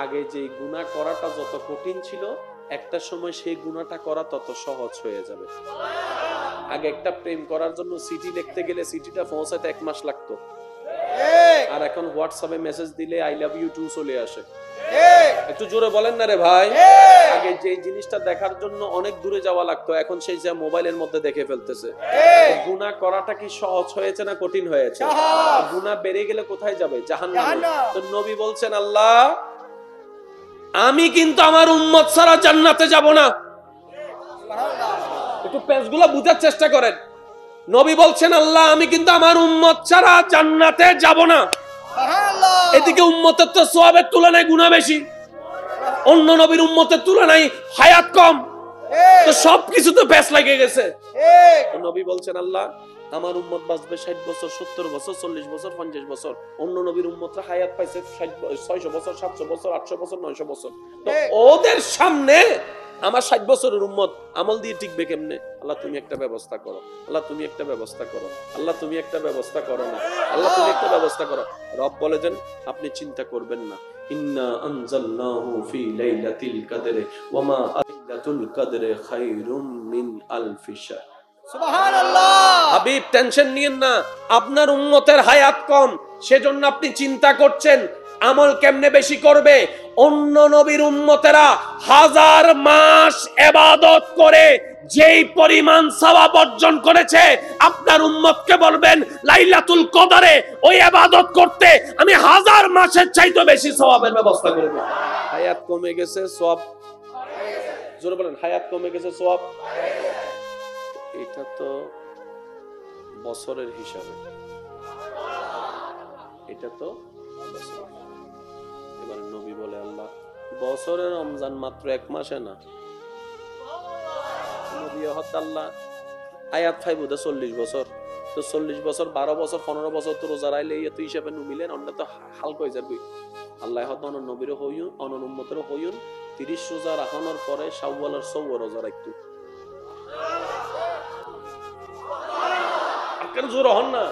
আগে যে গুনাহ করাটা যত কঠিন ছিল, একটা সময় সেই গুনাহটা করা তত সহজ হয়ে যাবে। আগে একটা প্রেম করার জন্য চিঠি লিখতে গেলে চিঠিটা পৌঁছাতে 1 মাস লাগতো, আর এখন হোয়াটসঅ্যাপে মেসেজ দিলে আই লাভ ইউ টু চলে আসে। একটু জোরে বলেন না রে ভাই। আগে যে জিনিসটা দেখার জন্য অনেক দূরে যাওয়া লাগতো, এখন সেই যা মোবাইলের মধ্যে দেখে ফেলতেছে। গুনাহ করাটা কি সহজ হয়েছে না কঠিন হয়েছে? গুনাহ বেড়ে গেলে কোথায় যাবে? জাহান্নামে। তো নবী বলছেন, আল্লাহ আমি কিন্তু আমার উম্মত ছাড়া জান্নাতে যাব না। একটু পেজগুলো বুঝার চেষ্টা করেন। নবী বলছেন, আল্লাহ আমি কিন্তু আমার উম্মত ছাড়া জান্নাতে যাব না। এদিকে উম্মতের তো সওয়াবের তুলনায় গুনাহ বেশি, অন্য নবীর উম্মতের তুলনায় হায়াত কম, তো সবকিছু তো পেছ লেগে গেছে। নবী বলছেন, আল্লাহ আমার উম্মত বাঁচবে 60 বছর, 70 বছর, 40 বছর, 50 বছর। অন্য নবীর উম্মতরা হায়াত পাইছে 600 বছর, 700 বছর, 800 বছর, 900 বছর। তো ওদের সামনে আমার 60 বছরের উম্মত আমল দিয়ে টিকবে কেমনে? আল্লাহ তুমি একটা ব্যবস্থা করো, আল্লাহ তুমি একটা ব্যবস্থা করো, আল্লাহ তুমি একটা ব্যবস্থা করো না, আল্লাহ তুমি একটা ব্যবস্থা করো। রব বলেছেন, আপনি চিন্তা করবেন না, ইন্না আনজালনাহু ফি লাইলাতিল কদরে ওয়া মা লাইলাতুল কদরে খায়রুম মিন আলফি শাহর। সুবহানাল্লাহ। হাবিব টেনশন নিয়েন না, আপনার উম্মতের হায়াত কম, সেজন্য আপনি চিন্তা করছেন আমল কেমনে বেশি করবে। অন্য নবীর উম্মতেরা 1000 মাস ইবাদত করে যেই পরিমাণ সওয়াব অর্জন করেছে, আপনার উম্মতকে বলবেন লাইলাতুল কদরে ওই ইবাদত করতে আমি 1000 মাসের চাইতে বেশি সওয়াবের ব্যবস্থা করে দেব। হায়াত কমে গেছে, সওয়াব জোরে বলেন, হায়াত কমে গেছে, সওয়াব। এটা তো বছরের হিসাবে, এটা তো এবার নবী বলে, আল্লাহ বছরের রমজান মাত্র 1 মাসে না। নবী হত আল্লাহ আয়াত ফাইব 40 বছর, তো 40 বছর 12 বছর 15 বছর তো রোজা রাইলে এত হিসাবে নুমিলেন, অন্য তো হালকা হয়ে যাবে। আল্লাহ হত অনন নবীরও হইউন, অনন উম্মতেরও হইউন 30 রোজা রাখানোর পরে শাওয়ালের 14 রোজা রাখতো। জোর হন না,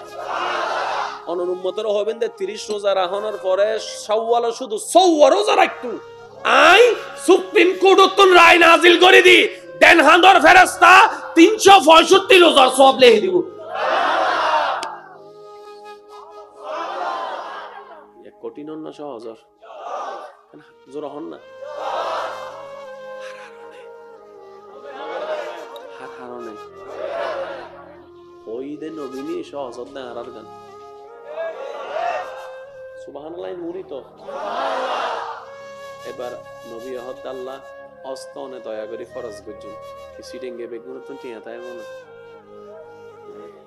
অনন উম্মতেরও হবেন 30 রোজা রাখানোর পরে শাওয়ালের শুধু 14 রোজা রাখতো। আই সুপ্রিম কোর্ট উত্তন রায় নাজিল করে দি, দেন হান্দর ফেরেশতা 365 রোজার সওয়াব লিখে দিব। এক কঠিন না সহজ? জোর হন না, হারানে ওই দে নবীনি সহজ না আর গান। সুবহানাল্লাহ মুনি তো। এবার নবী হদ আল্লাহ অস্তনে দয়া করে ফরজ গজুন সিডেঙ্গে বেগুন তো টিয়া তাইবো না,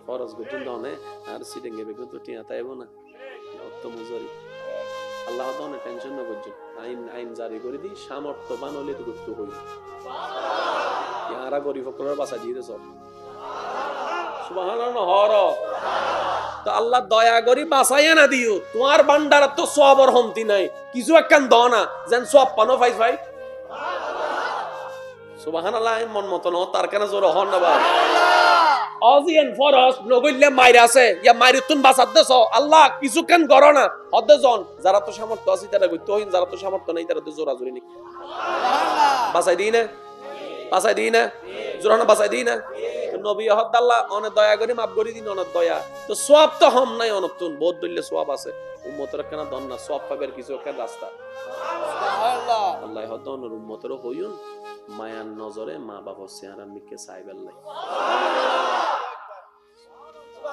ফরজ গজুন দনে আর সিডেঙ্গে বেগুন তো টিয়া তাইবো না, অত মুজারি আল্লাহ দনে টেনশন না গজুন, আইন জারি করে দি, সামর্থ্যবান হলে তো গুপ্ত হই ইয়ারা গরিব ফকরের বাসা দিয়ে সব। সুবহানাল্লাহ হর তো আল্লাহ দয়া করি বাঁচাইয়া না দিও, তোমার ভান্ডার তো সওয়াবের হমতি নাই, কিছু একখান দাও না যেন সওয়াব পানো পাইছ ভাই। সুবহানাল্লাহ মন মত ন তার কেন জোর হন না ভাই। অজিয়ান ফরজ নগইলে মাইরা আছে ইয়া মাইরুতুন বাঁচাত দেছ, আল্লাহ কিছু কেন করো না হদে জন, যারা তো সামর্থ্য আছে তারা কইতো হইন, যারা তো সামর্থ্য নাই তারা তো জোরা জোরি নি। সুবহানাল্লাহ বাঁচাই দিই না, বাঁচাই দিই না, জোরানা বাঁচাই দিই না। নবী আল্লাহ অনেক দয়া করে মাফ করে দিন, অনেক দয়া তো সওয়াব তো হম নাই, অনতুন বহুত দইলে সওয়াব আছে, উম্মতের কেন দন না সওয়াব পাবের কিছু একটা রাস্তা। সুবহানাল্লাহ আল্লাহ হদ অনর উম্মতেরও হইউন মায়ার নজরে মা বাবা চেহারা মিকে চাইবেল্লাই।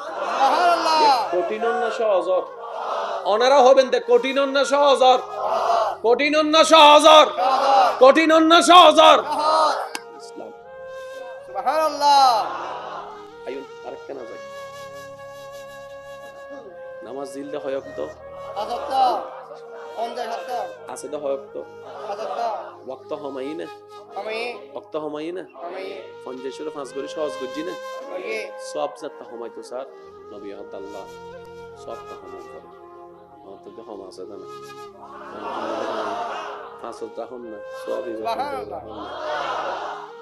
সুবহানাল্লাহ কঠিন না সহজ? ওনারা হবেন দে কঠিন না সহজ? কঠিন না সহজ? কঠিন না সহজ? ইসলাম। সুবহানাল্লাহ আইন আরেকটা না যাই নামাজ দিলতে হয়ক তো আসাতা কোন জায়গাটা আছে তো হয়ক তো আসাতা ওয়াক্ত হমাই না হমাই ওয়াক্ত হমাই না হমাই ফঞ্জেশরে 5 গরি সহজ গজি না ওকে সব জাতটা হমাই তো স্যার নবী আল্লাহ সবটা হমাই করে অত তো হমা আছে না ফাসলটা হম না সবই সুবহানাল্লাহ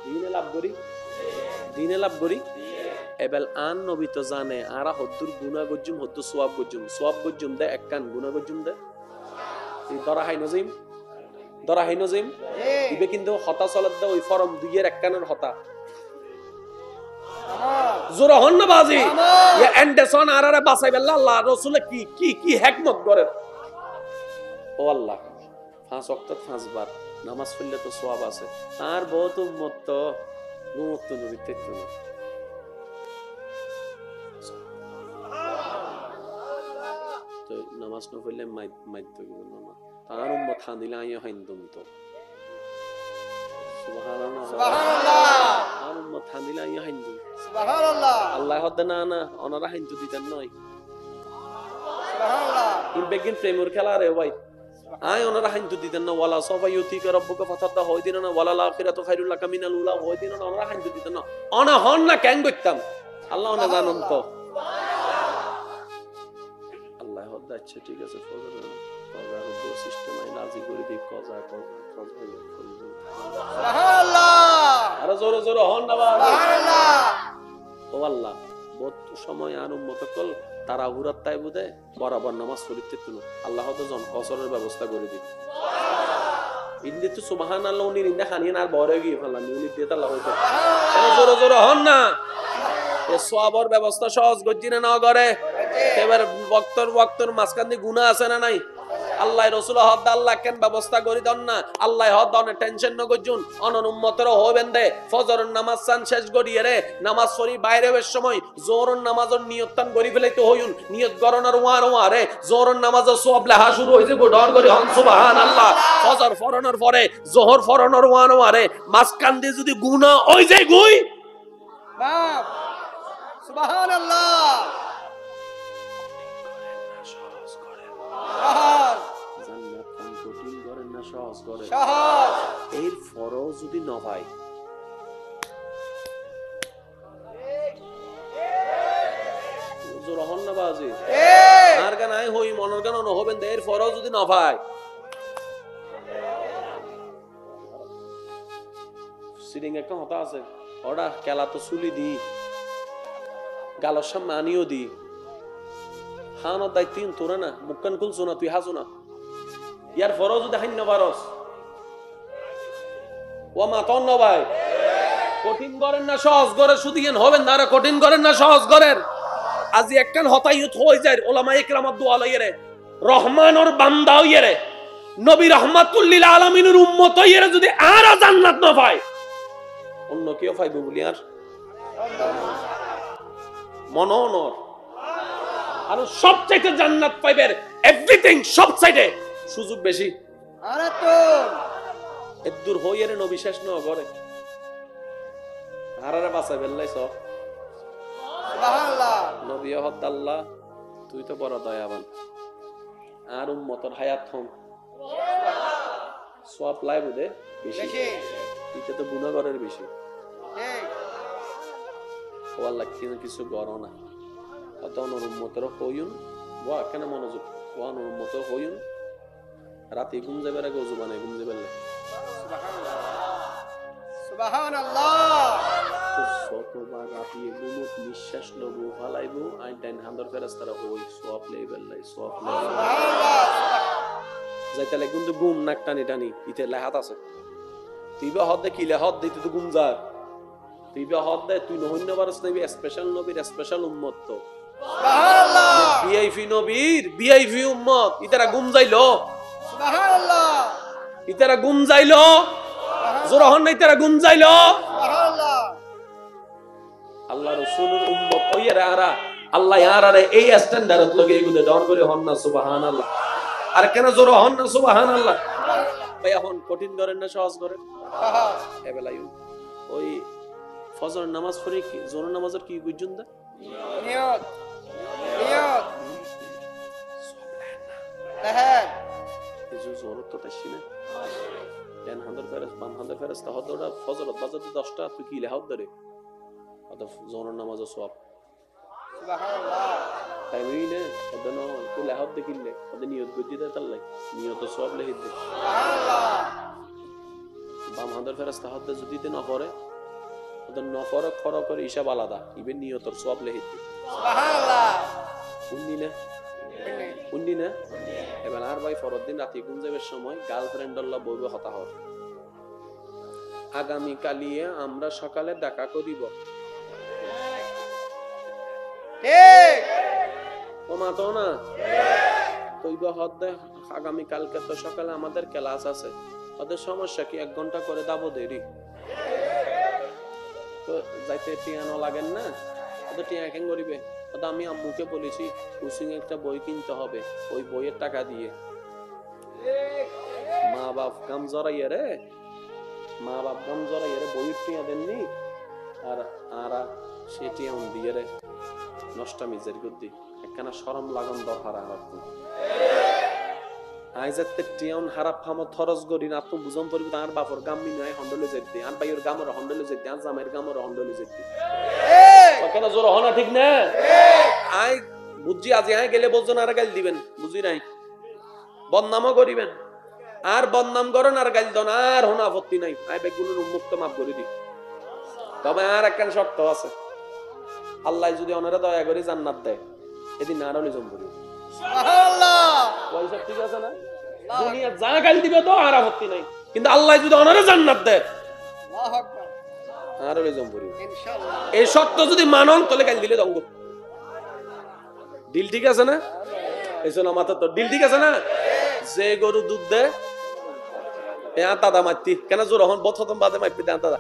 দিনে লাভ করি, দিনে লাভ করি। এবেল আন নবী তো জানে আরা হদ্দুর গুনাহ গজ্জুম হদ্দুর সওয়াব গজ্জুম, সওয়াব গজ্জুম দে একখান গুনাহ গজ্জুম দে এই দরা হাই নজিম ধরা হইন জিম ইবে কিন্তু হতা চলাত দা ওই ফরম দুইয়ের একখানের হতা জোরা হন না বাজি ইয়া এন্ডেসন আরারে বাঁচাই বেল্লা আল্লাহ রাসূল কি কি কি হিকমত করেন ও আল্লাহ 5 ওয়াক্ত 5 বার নামাজ পড়লে তো সওয়াব আছে আর বহুত উম্মত তো গুমত নবিতে তো তো নামাজ না পড়লে মাইত তো না তার উম্মত হানিলা আইয়া হাইন্দম তো সুবহানাল্লাহ সুবহানাল্লাহ আর উম্মত হানিলা আইয়া হাইন্দম সুবহানাল্লাহ আল্লাহ হদনা না ওনারা হাইন্দু দিতেন নয় সুবহানাল্লাহ ইন বেগিন প্রেমর খেলা রে ভাই আয় ওনারা হাইন্দু দিতেন না ওয়ালা সফা ইউতিকা রাব্বুকা ফাতাদা হয় দিন না ওয়ালা আখিরাতু খায়রুল লাকা মিনাল উলা হয় দিন না ওনারা হাইন্দু দিতেন না অনা হন না কেন কইতাম আল্লাহ ওনা জানেন তো আল্লাহ হদ আচ্ছা ঠিক আছে ফজর সিস্টেম আই লাজি করে দি কজা সুবহানাল্লাহ আরে জোরে জোরে হন না সুবহানাল্লাহ ও আল্লাহ বহুত সময় আর উম্মত কল তারা হুরাত তাই বুদে বরাবর নামাজ পড়িতে তুলো আল্লাহ তো জন কসরের ব্যবস্থা করে দিন ইন্দে তো সুবহানাল্লাহ উনি ইন্দে খানিয়ে আর বড় গিয়ে ফেললাম উনি দিয়ে আল্লাহ হইতে জোরে জোরে হন না এ সওয়াবের ব্যবস্থা সহজ গজ্জিনা না করে এবার ওয়াক্তর মাঝখান দিয়ে গুনাহ আছে না নাই আল্লাহ রাসূল হদ আল্লাহ কেন ব্যবস্থা করি দন না আল্লাহ হদ অন টেনশন ন গজুন অনন উম্মতের হবেন দে ফজরের নামাজ সান শেষ করিয়ে রে নামাজ পড়ি বাইরে এর সময় জোহরের নামাজের নিয়তটান করি ফেলাইতে হইউন নিয়ত গরনার ওয়া রে জোহরের নামাজের সওয়াব লেখা শুরু হইছে গো ডর করে হন সুবহানাল্লাহ ফজর ফরনের পরে জোহর ফরনের ওয়া রে মাঝখান দিয়ে যদি গুনাহ হই যায় গুই বাপ সুবহানাল্লাহ জান্নাত কোন কঠিন করেন না সহজ করেন সহজ এর ফরজ যদি না হয় জোর হন না বাজি আর গান আই হই মনের গান ন হবেন এর ফরজ যদি না হয় সিডিং একটা হতা আছে ওটা কেলা তো চুলি দি গালর সামনে আনিও দি খানোর দায়িত্ব তোরা না মুখকান খুলছো না তুই হাসো না ইয়ার ফরজ যদি হাইন না পারস ও মাতন না ভাই কঠিন করেন না সহজ করে শুধু ইয়েন হবেন না রে কঠিন করেন না সহজ করেন আজি একখান হতাইয়ত হয়ে যায় ওলামা ইকরামাত দোয়া লইরে রহমানের বান্দা হইরে নবী রাহমাতুল লিল আলামিনের উম্মত হইরে যদি আর জান্নাত না পায় অন্য কেউ পাইবে বলি আর মননর আর সবচাইতে জান্নাত পাইবের এভরিথিং সবচাইতে সুযোগ বেশি আরে তো এদুর হইরে নবী শেষ ন করে আরারে বাঁচাই বেল্লাই সব সুবহানাল্লাহ নবী হদ আল্লাহ তুই তো বড় দয়াবান আর উম্মতের হায়াত হম সওয়াব লাইব দে বেশি এটা তো গুনাহগারের বেশি ও আল্লাহ কিছু করো না অত অনুমতের হইউন ওয়া কেন মনোযোগ ওয়া অনুমতের হইউন রাতে ঘুম যাবার আগে ওযু বানাই ঘুম যাবার লাগে সুবহানাল্লাহ সতবার রাতে ঘুমত নিঃশ্বাস লব ফালাইবো আইন টাইম হান্দর ফেরেশতারা ওই সওয়াব লেভেল লাই সওয়াব সুবহানাল্লাহ যাইতালে কিন্তু ঘুম নাক টানি টানি ইতে লাহাত আছে তুইবা হদ কি লাহাত দিতে তো ঘুম যা তুইবা হদ দে তুই নহন্য বারস নবী স্পেশাল নবীর স্পেশাল উম্মত তো সুবহানাল্লাহ ভিআইপি নবীর ভিআইপি উম্মত ইতারা ঘুম যাইলো সুবহানাল্লাহ ইতারা ঘুম যাইলো জোরা হন নাই তারা ঘুম যাইলো সুবহানাল্লাহ আল্লাহ রাসূলের উম্মত ওইরা আরা আল্লাহ ইয়ারারে এই স্ট্যান্ডার্ড লগে এগুলো ডর করে হন না সুবহানাল্লাহ আর কেন জোরা হন না সুবহানাল্লাহ ভাই এখন কঠিন করেন না সহজ করেন সহজ এবেলাই ওই ফজর নামাজ পড়ে কি জোহর নামাজের কি বুঝুন দা নিয়ত নিয়ত লাহাদ এই যে জোহর তো তাইছি না দেন হান্দার ফেরেস বাম হান্দার ফেরেস তা হদরা ফজর বাজাতে 10টা তুই কি লাহাদ ধরে অত জোহর নামাজ সওয়াব সুবহানাল্লাহ তাই মিলে ওদন তুই লাহাদ দেখিলে ওদন নিয়ত গতি দে তাল্লাই নিয়ত সওয়াব লেহি দে সুবহানাল্লাহ বাম হান্দার ফেরেস তা হদ যদি তে না পড়ে ওদন না পড়ে খরা করে হিসাব আলাদা ইবেন নিয়তর সওয়াব লেহি দে সুবহানাল্লাহ উন্নি না এবার আর ভাই পরের দিন রাতে ঘুম যাবার সময় গার্লফ্রেন্ড বইবে হতাহত আগামী কালিয়ে আমরা সকালে দেখা করিব তো না আগামী কালকে তো সকালে আমাদের ক্লাস আছে ওদের সমস্যা কি 1 ঘন্টা করে দাবো দেরি তো যাইতে টিয়ানো লাগেন না ওদের টিয়া কেন করিবে ওটা আমি আম্মুকে বলেছি কোচিং একটা বই কিনতে হবে ওই বইয়ের টাকা দিয়ে মা বাপ কাম জড়াইয়ে রে বইয়ের টিয়া দেননি আর আরা সে টিয়া দিয়ে রে নষ্টা মিজের গদ্দি একখানা শরম লাগন দরকার আর আইজাতে টিয়ান হারাপ ফামো থরস গরি না তো বুঝন পড়বি তার বাপর গাম্মি নয় হন্ডলে যেতে আর ভাইয়ের গামর হন্ডলে যেতে আর জামাইয়ের গামর হন্ডলে যেতে কেন জোর হনা ঠিক না আই বুঝি আজ আই গেলে বলছেন আর গাল দিবেন বুঝি নাই বদনামও করিবেন আর বদনাম করেন আর গাল দেন আর হনা আপত্তি নাই আই বেগুনের উন্মুক্ত মাফ করে দি তবে আর একখান শর্ত আছে আল্লাহ যদি ওনারা দয়া করে জান্নাত দেয় এদিন আর নিজম করি সুবহানাল্লাহ ঠিক আছে না দুনিয়া যা গাল দিবে তো আর আপত্তি নাই কিন্তু আল্লাহ যদি ওনারা জান্নাত দেয় আল্লাহু আকবার আর নিজম করি ইনশাআল্লাহ এই শর্ত যদি মানন তাহলে গাল দিলে দঙ্গ দিল ঠিক আছে না এসো না মাথা তো দিল ঠিক আছে না যে গরু দুধ দেয় এ আতাদা মাইতি কেন জোর হন বথতম বাদে মাইপি দে আতাদা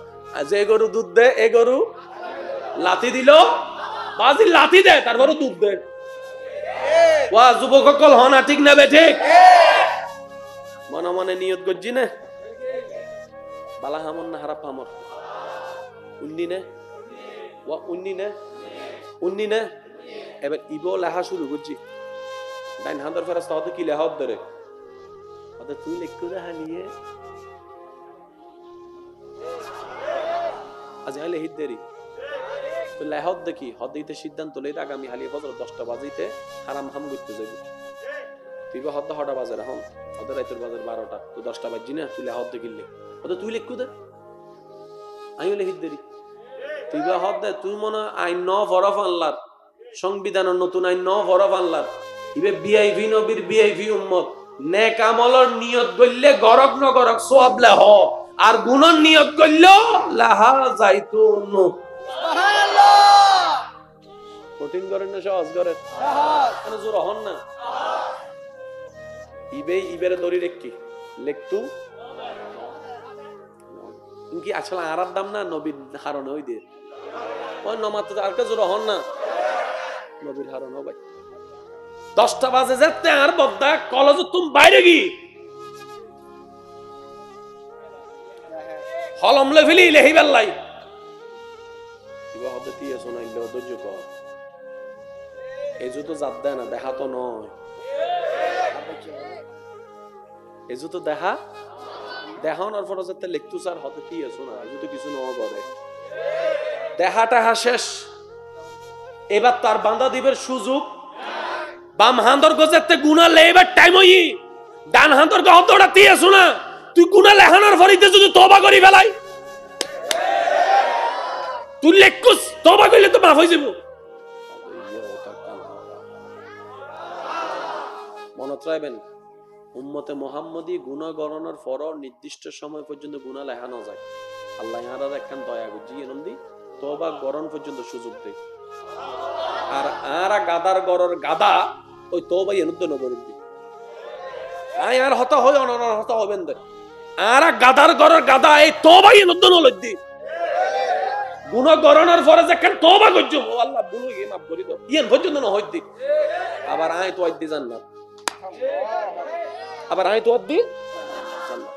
যে গরু দুধ দেয় এ গরু লাথি দিল বাজি লাথি দেয় তারপর দুধ দেয় ওয়া যুবক সকল হন ঠিক না বে ঠিক মনে মনে নিয়ত গজ্জি না বালা হামন না হারাপ হামর উন্নি নে ওয়া উন্নি নে এবার ইবো লেখা শুরু করছি ডাইন হান্দর ফেরাস্তা হতে কি লেখা ধরে হতে তুই লিখতে দেখা নিয়ে আজ আইলে হিত দেরি তো লেহত দেখি হদিতে সিদ্ধান্ত লইতে আগামী হালিয়ে বছর 10টা বাজিতে হারাম হাম করতে যাইব তুই বা হদ্দা 6টা বাজে এখন ওদের রাইতের বাজার 12টা তুই 10টা বাজি না তুই লেহত দেখিলে ওদের তুই লিখু দে আমিও লিখিত দেরি তুই বা হদ দে তুই মনে আইন ন ফরফ আনলার সংবিধানের নতুন আইন ন ফরফ আনলার ইবে বিআইভি নবীর বিআইভি উম্মত নেক আমলের নিয়ত গইলে গরক ন গরক সওয়াব লেহ আর গুণর নিয়ত গইল লাহা যাইতুন সুবহানাল্লাহ কঠিন করেন না সহজ করেন সহজ কেন জোর হন না ইবেরে দড়ি রেখি লেখতু ইনকি আসলে আরার দাম না নবীর হারণ হই দে ওই নমাত আর কে জোর হন না নবীর হারণ ভাই 10টা বাজে যেতে আর বদ্দা কলেজ তুমি বাইরে গি হলম লেভেলি লেহি বেল্লাই ইবা হতে দিয়ে শোনাইলে ধৈর্য কর এজু তো জাত দেয় না দেখা তো নয় এজু তো দেখানোর পর যাতে লিখতু স্যার হতে দিয়ে শোনা এজু তো কিছু নয় করে দেখাটা শেষ এবার তার বান্দা দিবের সুযোগ বাম হান্দর গজেতে গুনাহ লেবার টাইম হই ডান হান্দর গহতটা দিয়ে শোনা তুই গুনাহ লেখানোর ফরিতে যদি তওবা করি ফেলাই তুই লেখকুস তওবা কইলে তো মাফ হই যাব মনে রাখবেন উম্মতে মুহাম্মদী গুনাহ গণনার পর নির্দিষ্ট সময় পর্যন্ত গুনাহ লেখানো যায় আল্লাহ ইয়ারার একখান দয়া গুজি এনন্দি তওবা গরণ পর্যন্ত সুযোগ দেয় আর গাদার গরর গাদা ওই তওবাই এনুদ্দ নগরের দি আই আর হতা হয় অনর হতা হবেন দে আর গাদার গরর গাদা এই তওবাই এনুদ্দ নলদ দি গুনাহ গরণের পরে যখন তওবা করছো ও আল্লাহ ভুল হয়ে মাফ করে দাও ইয়েন পর্যন্ত ন হই দি আবার আই তো আই দি জান্নাত আবার আই তো আই দি জান্নাত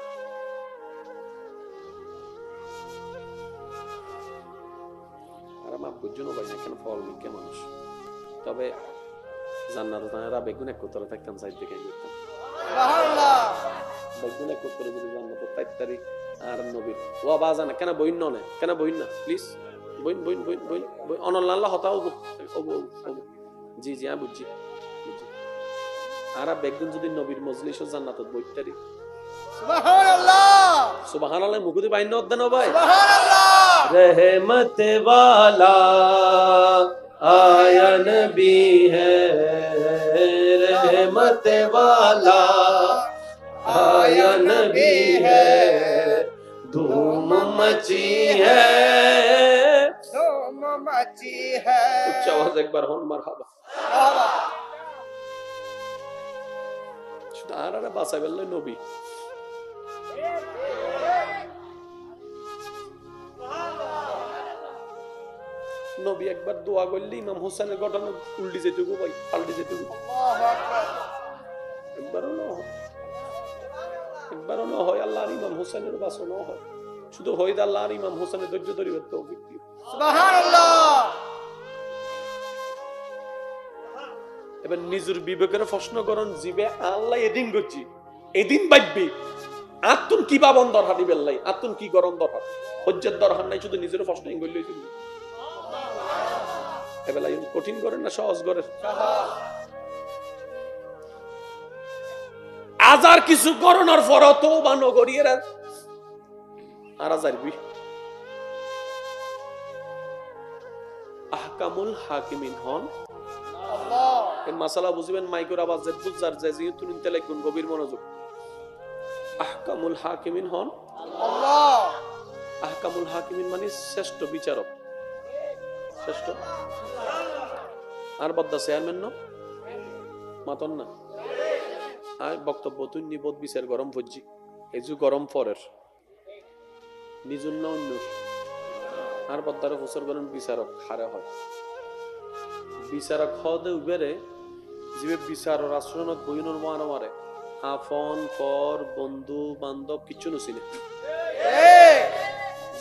আর মাফ করছো না ভাই কেন ফল মিকে মানুষ তবে জান্নাতে তারা বেগুনে কোতরে থাকতাম সাইড থেকে যেতাম সুবহানাল্লাহ বেগুনে কোতরে যদি জান্নাত তাইতারি আর নবী ওয়া বাজানা কেন বইন ননে কেন বইন না প্লিজ বইন অনল্লাহ হতা হবো জি জি আমি বুঝছি আর বেগুন যদি নবীর মজলিস জান্নাতত বইতারি সুবহানাল্লাহ সুবহানাল্লাহ মুকুদি বাইন নদ দেন ভাই সুবহানাল্লাহ रहमत वाला आया नबी है रहमत वाला आया नबी है, धूम मची है, धूम मची है। उच्च आवाज एक बार होन मरहबा। শুধু আর বাঁচাই বললে নবী। নবী একবার দোয়া করলে ইমাম হোসেনের ঘটনা উল্টি যেতে ভাই, পাল্টি যেতে একবারও না হয়। আল্লাহ আর ইমাম হোসেনের বাঁচানো হয়, শুধু হইদ আল্লাহ আর ইমাম হোসেনের ধৈর্য ধরিবার তৌফিক দিও। সুবহানাল্লাহ। এবার নিজের বিবেকের প্রশ্ন করেন, জীবে আল্লাহ এদিন করছি, এদিন বাইবি আত্মন কি বাবন দরকার দিবেন লাই, আত্মন কি গরম দরকার, হজ্জের দরকার নাই, শুধু নিজের প্রশ্ন করলেই চলবে। এবেলা কঠিন করেন না সহজ করেন? আজার কিছু করোনার পর তো বানো করিয়ে আর আজারবি। আহকামুল হাকিমিন হন আল্লাহ। এর মাসালা বুঝবেন, মাইক্রো আওয়াজ বুঝার যে যেহেতু ইন্টেলেক্ট গভীর মনোযোগ। আহকামুল হাকিমিন হন আল্লাহ। আহকামুল হাকিমিন মানে শ্রেষ্ঠ বিচারক, শ্রেষ্ঠ। আর বদ্দা চেয়ারম্যান ন মাতন না আর বক্তব্য তুই নিবোধ বিচার গরম ভজ্জি এই যে গরম পরের নিজুন না অন্য আর বদ্দারে বছর গরম বিচারক হারে হয়। বিচারক হদে উবেরে যে বিচারর আশ্রণত বইনোর মারা মারে আপন পর বন্ধু বান্ধব কিছু নছিনে,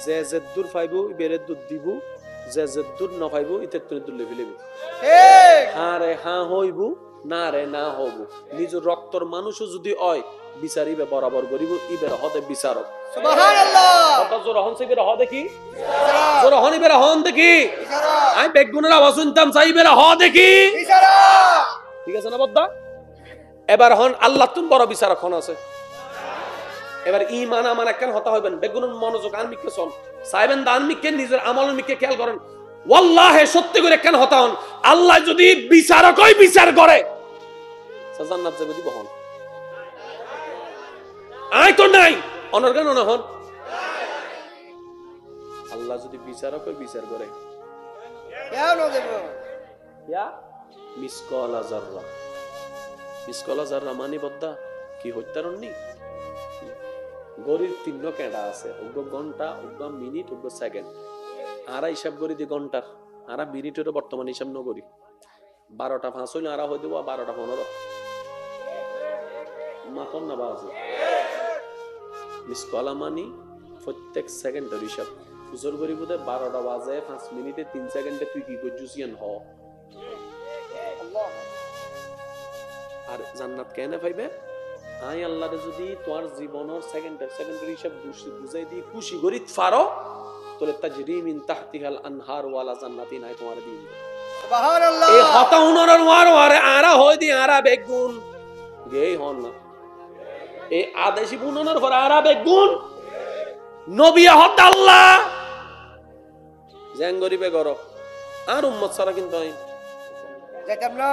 যে যে দূর পাইব ইবেরে দূর দিব, যে যে দূর না পাইব ইতে তুই দূর লেভি লেবি। হারে হা হইব না রে না হব। নিজের রক্তর মানুষও যদি হয় বিচারিবে বরাবর করিব, ইবের হদে বিচারক। সুবহানাল্লাহ। কথা জোর হন সিবের হদে কি জোর হন ইবের হন দেখি আই বেগুনের আওয়াজ শুনতাম চাইবের হ দেখি বিচারক। ঠিক আছে না বদ্দা? এবার হন আল্লাহ তুমি বড় বিচারক হন আছে। এবার ঈমান আমান একখান হতা হইবেন, বেগুনের মনোযোগ আনমিককে শোন চাইবেন, দানমিককে নিজের আমল মিককে খেয়াল করেন। ওয়াল্লাহে সত্যি করে একখান হতা হন, আল্লাহ যদি বিচারকই বিচার করে জান্নাত যাবে দিব হন। আয় তো নাই অনর্গান না হন। আল্লাহ যদি বিচারকই বিচার করে কেন দেব? ইয়া মিসকালা যাররা, মিসকালা যাররা মানে বদ্দা কি হইতারনি গরির তিন কেডা আছে, ওগো ঘন্টা, ওগো মিনিট, ওগো সেকেন্ড। আরা হিসাব করি দি ঘন্টার, আরা মিনিটেরও বর্তমান হিসাব ন করি। 12টা 5 হইলে আরা হয়ে দেব 12টা 15 মাতন না বাজে। মিসকালা মানি প্রত্যেক সেকেন্ডের হিসাব ফুজর করি বোধে 12টা বাজে 5 মিনিটে 3 সেকেন্ডে তুই কি করছিস হ। আর জান্নাত কেন পাইবে? আই আল্লাহরে যদি তোমার জীবনের সেকেন্ডের হিসাব বুঝাই দি খুশি করি ফারো তোলে তাজরি মিন তাহতিহাল আনহার ওয়ালা জান্নাতিন আই তোমার দিন। সুবহানাল্লাহ। এই হতা উনর ওয়ার ওয়ারে আরা হই দি আরা বেগুন গেই হন না। এই আদেশি বুননের পর আরা বেগুন নবী হত আল্লাহ জাঙ্গরি বেগর আর উম্মত সারা কিন্তু আই যেতাম না।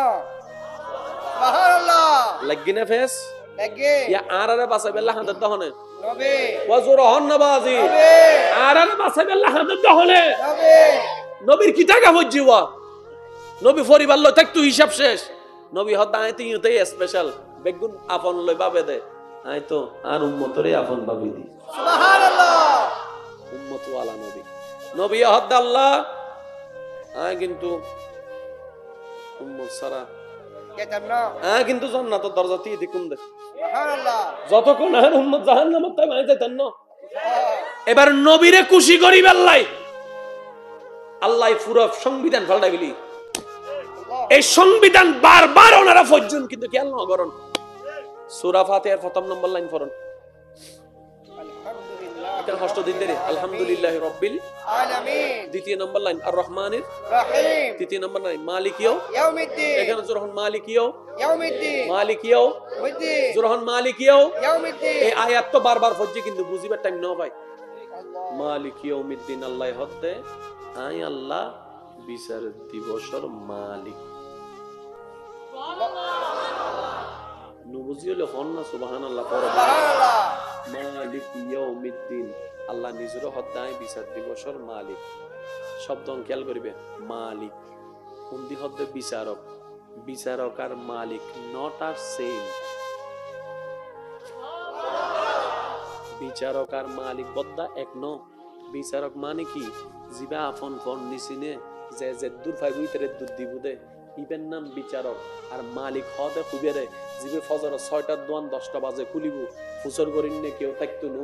সুবহানাল্লাহ। লাগিনা ফেস লাগে ইয়া আরারে বাসাই বেল্লা হাত দহনে নবী ওয়াজুর হন নবাজি নবী আরারে বাসাই বেল্লা হাত দহনে নবী নবীর কি টাকা হজ্জিওয়া নবী পরিবার লই থাকতো হিসাব শেষ। নবী হদ আইতে ইউতে স্পেশাল বেগুন আপন লই বাবে দে আই তো আর উম্মতরে আপন ভাবি দি। সুবহানাল্লাহ। উম্মত ওয়ালা নবী নবী হদ আল্লাহ আই কিন্তু উম্মত সারা যেতাম না। কিন্তু জান্নাতের দরজা দিয়ে দেখুন দে সুবহানাল্লাহ। যতক্ষণ আর উম্মত জাহান্নামে তাই মাই যাইতেন না। এবার নবীরে খুশি করিবে আল্লাহ, আল্লাহ পুরো সংবিধান পাল্টাই বলি। এই সংবিধান বারবার ওনারা ফজ্জুন কিন্তু খেয়াল না করেন। সূরা ফাতিহার প্রথম নম্বর লাইন পড়ুন। এটা কষ্ট দিন দেরি আলহামদুলিল্লাহি রাব্বিল আলামিন। দ্বিতীয় নম্বর লাইন আর রহমানির রহিম। তৃতীয় নম্বর লাইন মালিকিও ইয়াউমিদ্দিন। এখানে যখন মালিকিও ইয়াউমিদ্দিন। মালিকিও মিদ্দিন। যখন মালিকিও ইয়াউমিদ্দিন। এই আয়াত তো বারবার ফজ্জি কিন্তু বুঝিবার টাইম না ভাই। আল্লাহ। মালিকিও মিদ্দিন আল্লাহ হতে আই আল্লাহ বিচার দিবসর মালিক। বুঝি হলে হন না সুবহানাল্লাহ পড়ো। সুবহানাল্লাহ। মালিক ইয়াউমিদ্দিন, আল্লাহ নিজের হদ্দায় বিচার দিবসর মালিক। শব্দ খেয়াল করিবে, মালিক কোনদি হদ্দে বিচারক, বিচারক আর মালিক নট আর সেম। বিচারক আর মালিক বদ্দা এক ন। বিচারক মানে কি, জিবা আফন ফন নিচিনে যে যে দূর ফাই বুইতে দূর দিব দে, ইবেন নাম বিচারক। আর মালিক হদে খুবেরে জিবে ফজর 6টার দোয়ান 10টা বাজে খুলিব, ফুসর করিন নে কেউ থাকতো নু,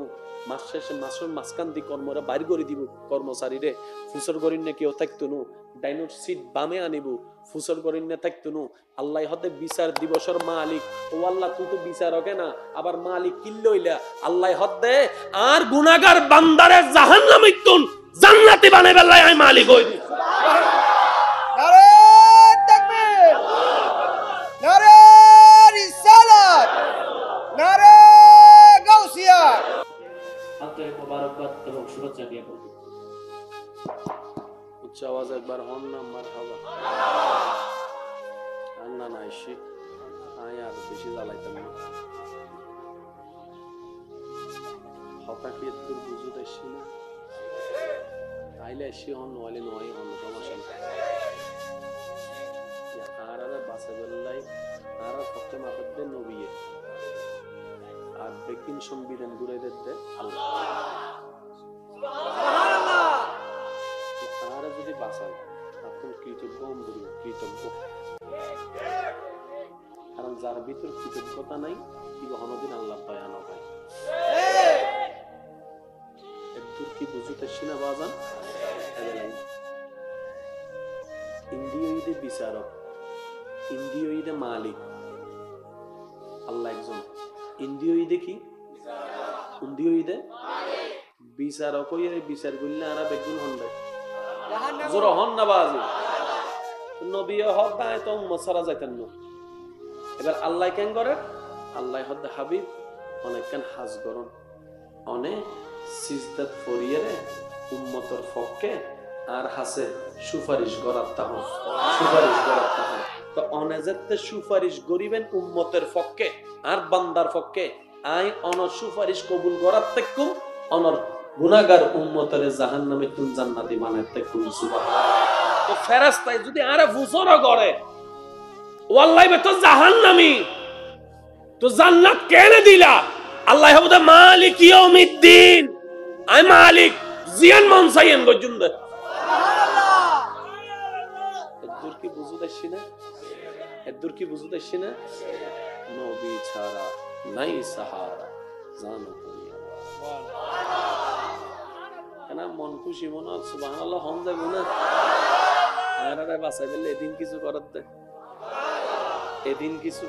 মাস শেষে মাসের মাঝখান দি কর্মরা বাইর করে দিব কর্মচারীরে, ফুসর করিন নে কেউ থাকতো নু, ডাইনোর সিট বামে আনিব, ফুসর করিন নে থাকতো নু। আল্লাহ হদে বিচার দিবসর মালিক। ও আল্লাহ তুই তো বিচারকে না, আবার মালিক কিল্লইলা আল্লাহ হদে আর গুনাহগার বান্দারে জাহান্নামে তুন জান্নাতি বানাইবে আল্লাহ আই মালিক হই। নারে তাকবীর, নারে রিসালাত, নারে গাউসিয়া। আন্তরিক মোবারকবাদ এবং শুভেচ্ছা দিয়ে করব। উচ্চ আওয়াজে একবার হন না মারহাবা। আন্না না এসে আয় আর বেশি জ্বালাইতাম না। হঠাৎ একটু বুঝু দেখছি না, আইলে এসে হন নইলে নয় হন সমস্যা নেই। আর বাসে বেল্লাই আর ফক্তে মাফদ্দে নবিয়ে আর বেকিন সংবিধান ঘুরে দিতে আল্লাহ। তারা যদি বাঁচায় আপনি কৃতজ্ঞ কৃতজ্ঞ, কারণ যার ভিতর কৃতজ্ঞতা নাই কি হনদিন আল্লাহ দয়া না পায়। একদূর কি বুঝতে সিনা বাজান। ইন্দ্রিয় ঈদে বিচারক, ইন্দ্রিয় ঈদে মালিক আল্লাহ একজন। ইন্দ্রিয় ঈদে কি, ইন্দ্রিয় ঈদে বিচারক হইয়া বিচার করলে আর বেগুন হন দেয় জোর হন না বাজি নবী হক দায় তো মশারা যাইতেন না। এবার আল্লাহ কেন করে, আল্লাহ হদ হাবিব অনেক কেন হাজ করন, অনেক সিজদাত ফরিয়ে উম্মতর পক্ষে আর হাসে সুপারিশ করার তাহ, সুপারিশ করার তাহ। তো অনেজেতে সুপারিশ করিবেন উম্মতের পক্ষে আর বান্দার পক্ষে, আই অন সুপারিশ কবুল করার থেকে অনর গুনাহগার উম্মতের জাহান্নামে তুন জান্নাতি বানাইতে কুল সুবহানাল্লাহ। তো ফেরেশতাই যদি আরে ফুসরা করে ওয়াল্লাহি তো জাহান্নামী, তো জান্নাত কেন দিলা? আল্লাহ হবে মালিক ইয়াউমিদ্দিন, আই মালিক জিয়ান মান সাইয়েন গজুন্দ। সুবহানাল্লাহ। এদুর কি বুঝু দেছি না, এদুর কি বুঝু দেছি না। নবী ছাড়া নাই সাহারা জানো তুমি কেন মন খুশি মনে সুবহানাল্লাহ হন যাবে না। আর বাঁচাই বললে এদিন কিছু করাতে, এদিন কিছু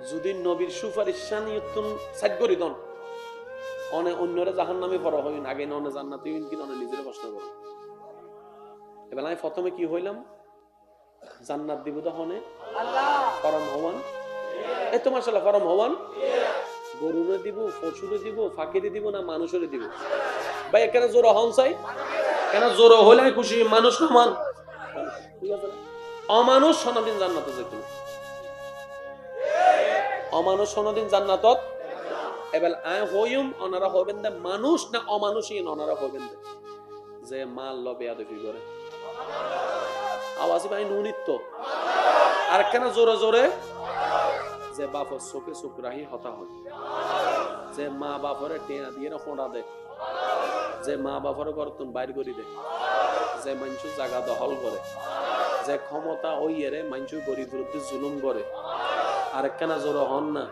যদি নবীর সুপারিশ শানিয়তুন সাইড করি দন অনে অন্যরা জাহান্নামে পড়া হইন আগে ননে জান্নাতে হইন কি ননে নিজের প্রশ্ন করো। এবার আমি প্রথমে কি হইলাম, জান্নাত দিব তো হনে আল্লাহ ফরম হওয়ান, এই তো মাশাআল্লাহ ফরম হওয়ান। গরুরে দিব, পশুরে দিব, ফাঁকিরে দিব না মানুষের দিব? ভাই এখানে জোর হন চাই কেন, জোর হলে খুশি মানুষ সমান। ঠিক আছে, অমানুষ সনাদিন জান্নাতে যেত, অমানুষ সনাদিন জান্নাতত। এবার আয় হইম ওনারা হবেন দে মানুষ না অমানুষই ওনারা হবেন দে যে মাল লবে আদফি করে আওয়াজি ভাই নুনিত্ব। আর কেন জোরে জোরে যে বাপর চোখে চোখ রাহি হতা হয়, যে মা বাপরে টেনা দিয়ে ফোঁড়া দে, যে মা বাপরে করতুন বাইর করি দে, যে মানুষ জায়গা দখল করে, যে ক্ষমতা ওই এরে মানুষ গরিব বিরুদ্ধে জুলুম করে। আর একখানা জোর হন না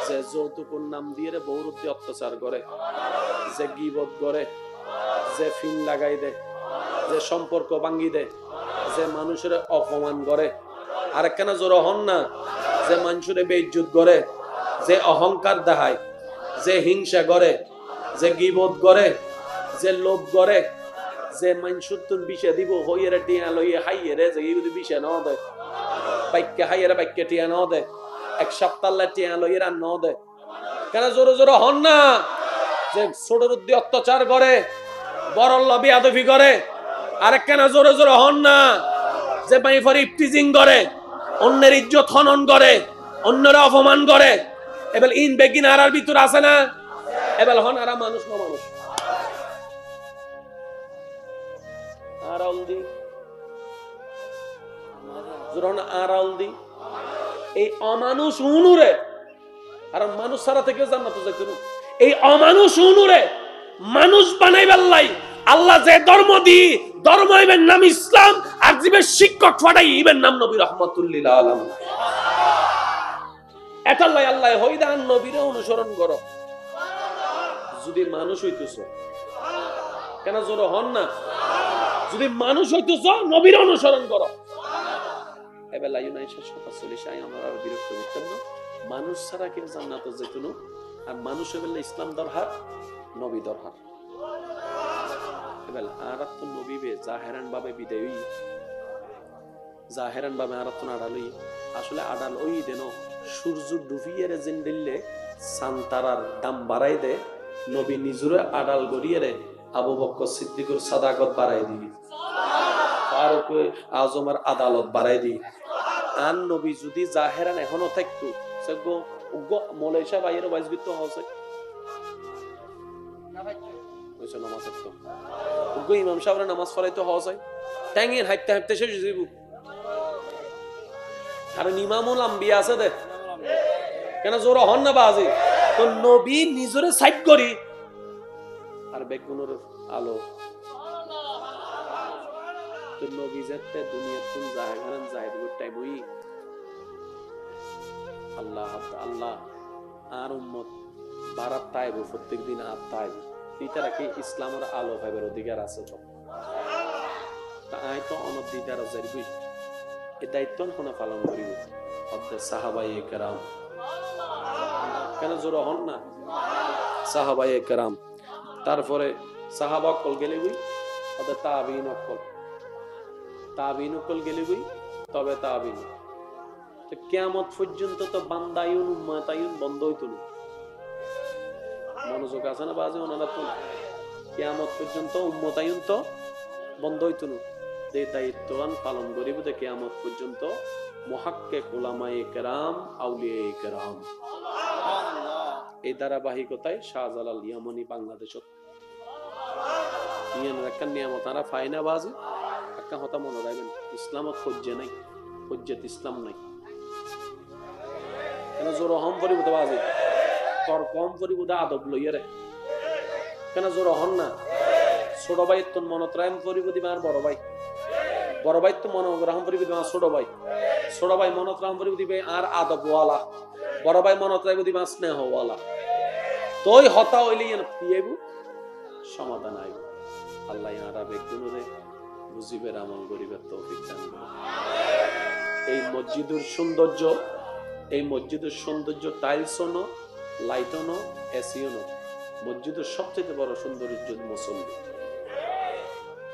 যে যৌতুকের নাম দিয়ে বৌরুদ্ধে অত্যাচার করে, যে গীবত করে, যে ফিন লাগাই দে, যে সম্পর্ক ভাঙ্গি দে, যে মানুষের অপমান করে। আর একখানা জোর হন না যে মানুষের বেইজ্জত করে, যে অহংকার দেখায়, যে হিংসা করে, যে গীবত করে, যে লোভ করে, যে মানুষের তুন বিষে দিব হইয়েরে টিয়া লইয়ে হাইয়েরে যে যদি বিষে ন দেয়, বাইককে হাইয়েরে বাইককে টিয়া ন দেয়, এক সপ্তাহ টিয়া লইয়ে রান ন দেয়। কেন জোরে জোরে হন না যে ছোটর উদ্দি অত্যাচার করে, বড় লবি আদফি করে। আরেক কেন জোরে জোরে হন না যে মাইফার ইফতিজিং করে, অন্যের ইজ্জত হনন করে, অন্যরা অপমান করে, এবার ইন বেগিন আর ভিতর আছে না, এবার হন আর মানুষ না মানুষ আড়াল দি যখন আড়াল দি এই অমানুষ উনুরে, আর মানুষ সারা থেকে জান্নাতে যাইতো না, এই অমানুষ উনুরে মানুষ বানাইবার লাই আল্লাহ যে ধর্ম দি, ধর্ম ইবেন নাম ইসলাম, আর জীবের শিক্ষক ফাটাই ইবেন নাম নবী রাহমাতুল্লিল আলামিন। এটা লাই আল্লাহ হইদান নবীরে অনুসরণ করো। যদি মানুষ হইতেছ কেন জোর হন না, যদি মানুষ হইতেছ নবীর অনুসরণ করো। এবার লাইনাই শেষ কথা চলে আই আমরা আর বিরক্ত করতেন না, মানুষ ছাড়া কেউ জান্নাতে যেত না, আর মানুষ হইলে ইসলাম দরকার, নবী দরকার। এবার আর তো নবী বে জাহেরান ভাবে বিদায়, জাহেরান ভাবে আর তো আড়ালই, আসলে আড়াল ওই দেন সূর্য ডুবিয়ে যেন দিলে সান্তারার দাম বাড়াই দে, নবী নিজুরে আড়াল গড়িয়ে রে আবু বকর সিদ্দিকুর সাদাকত বাড়াই দিবি, ফারুক আজমের আদালত বাড়াই দিবি। আন নবী যদি জাহেরান এখনো থাকতো মৌলাই সাহেব আইয়ের বাইজবিত তো হচ্ছে নামাজ থাকতো, ইমাম সাহেবের নামাজ পড়াইতে হওয়া যায় ট্যাঙ্গির হাইতে হাইতে শেষ দিব। কারণ ইমামুল আম্বিয়া আছে দে কেন জোর হন না বাজে, তো নবী নিজরে সাইড করি আর বেগুনের আলো তো নবী যেতে দুনিয়ার কোন জায়গায় যাইব টাইম হই আল্লাহ আল্লাহ আর উম্মত বারাত তাইব প্রত্যেকদিন আর তাইব এটা কি ইসলামের আলো পাইবার অধিকার আছে তো তাই তো অনব দিদার যাইবই এই দায়িত্ব কোন পালন করিব অর্ধে সাহাবায়ে কেরাম কেন জোর হন না সাহাবায়ে কেরাম, তারপরে সাহাবা কল গেলে বই অর্ধে তাবিন অকল, তাবিন অকল গেলে বই তবে তাবিন তো কিয়ামত পর্যন্ত তো বান্দায়ুন উম্মতায়ুন বন্ধ হইতো না। মনোযোগ আছে না বাজে ওনারা তো কিয়ামত পর্যন্ত উম্মতায়ুন তো বন্ধ হইতো না, এই দায়িত্ববান পালন করিব যে কিয়ামত পর্যন্ত মুহাক্কিক উলামায়ে কেরাম আউলিয়ায়ে কেরাম। এই ধারাবাহিকতায় শাহজালাল ইয়ামানি বাংলাদেশত ইয়ান রাখান নিয়ামত আর ফাইনা বাজে একটা কথা মনে রাখবেন, ইসলামত হজ্জে নাই, হজ্জত ইসলাম নাই কেন জোর হম পরিবুদ বাজে তোর কম পরিবুদ আদব লইয়া রে কেন জোর হন না। ছোট ভাই তোর মনত্রায়ম পরিবুদি আর বড় ভাই, বড় ভাই তো মনোগ্রহণ পরিবুদি আর ছোট ভাই, ছোট ভাই মনত্রায়ম পরিবুদি আর আদবওয়ালা, বড় ভাই মনত্রায় বুদ্ধি আর স্নেহওয়ালা, তোই হতা হইলে পিয়াইব সমাধান আইব। আল্লাহ ইয়ারা বেগুনরে বুঝিবের আমল করিবের তৌফিক দান করুন। এই মসজিদের সৌন্দর্য, এই মসজিদের সৌন্দর্য টাইলসও ন, লাইটও ন, এসিও ন, মসজিদের সবচেয়ে বড় সৌন্দর্য মুসল্লি।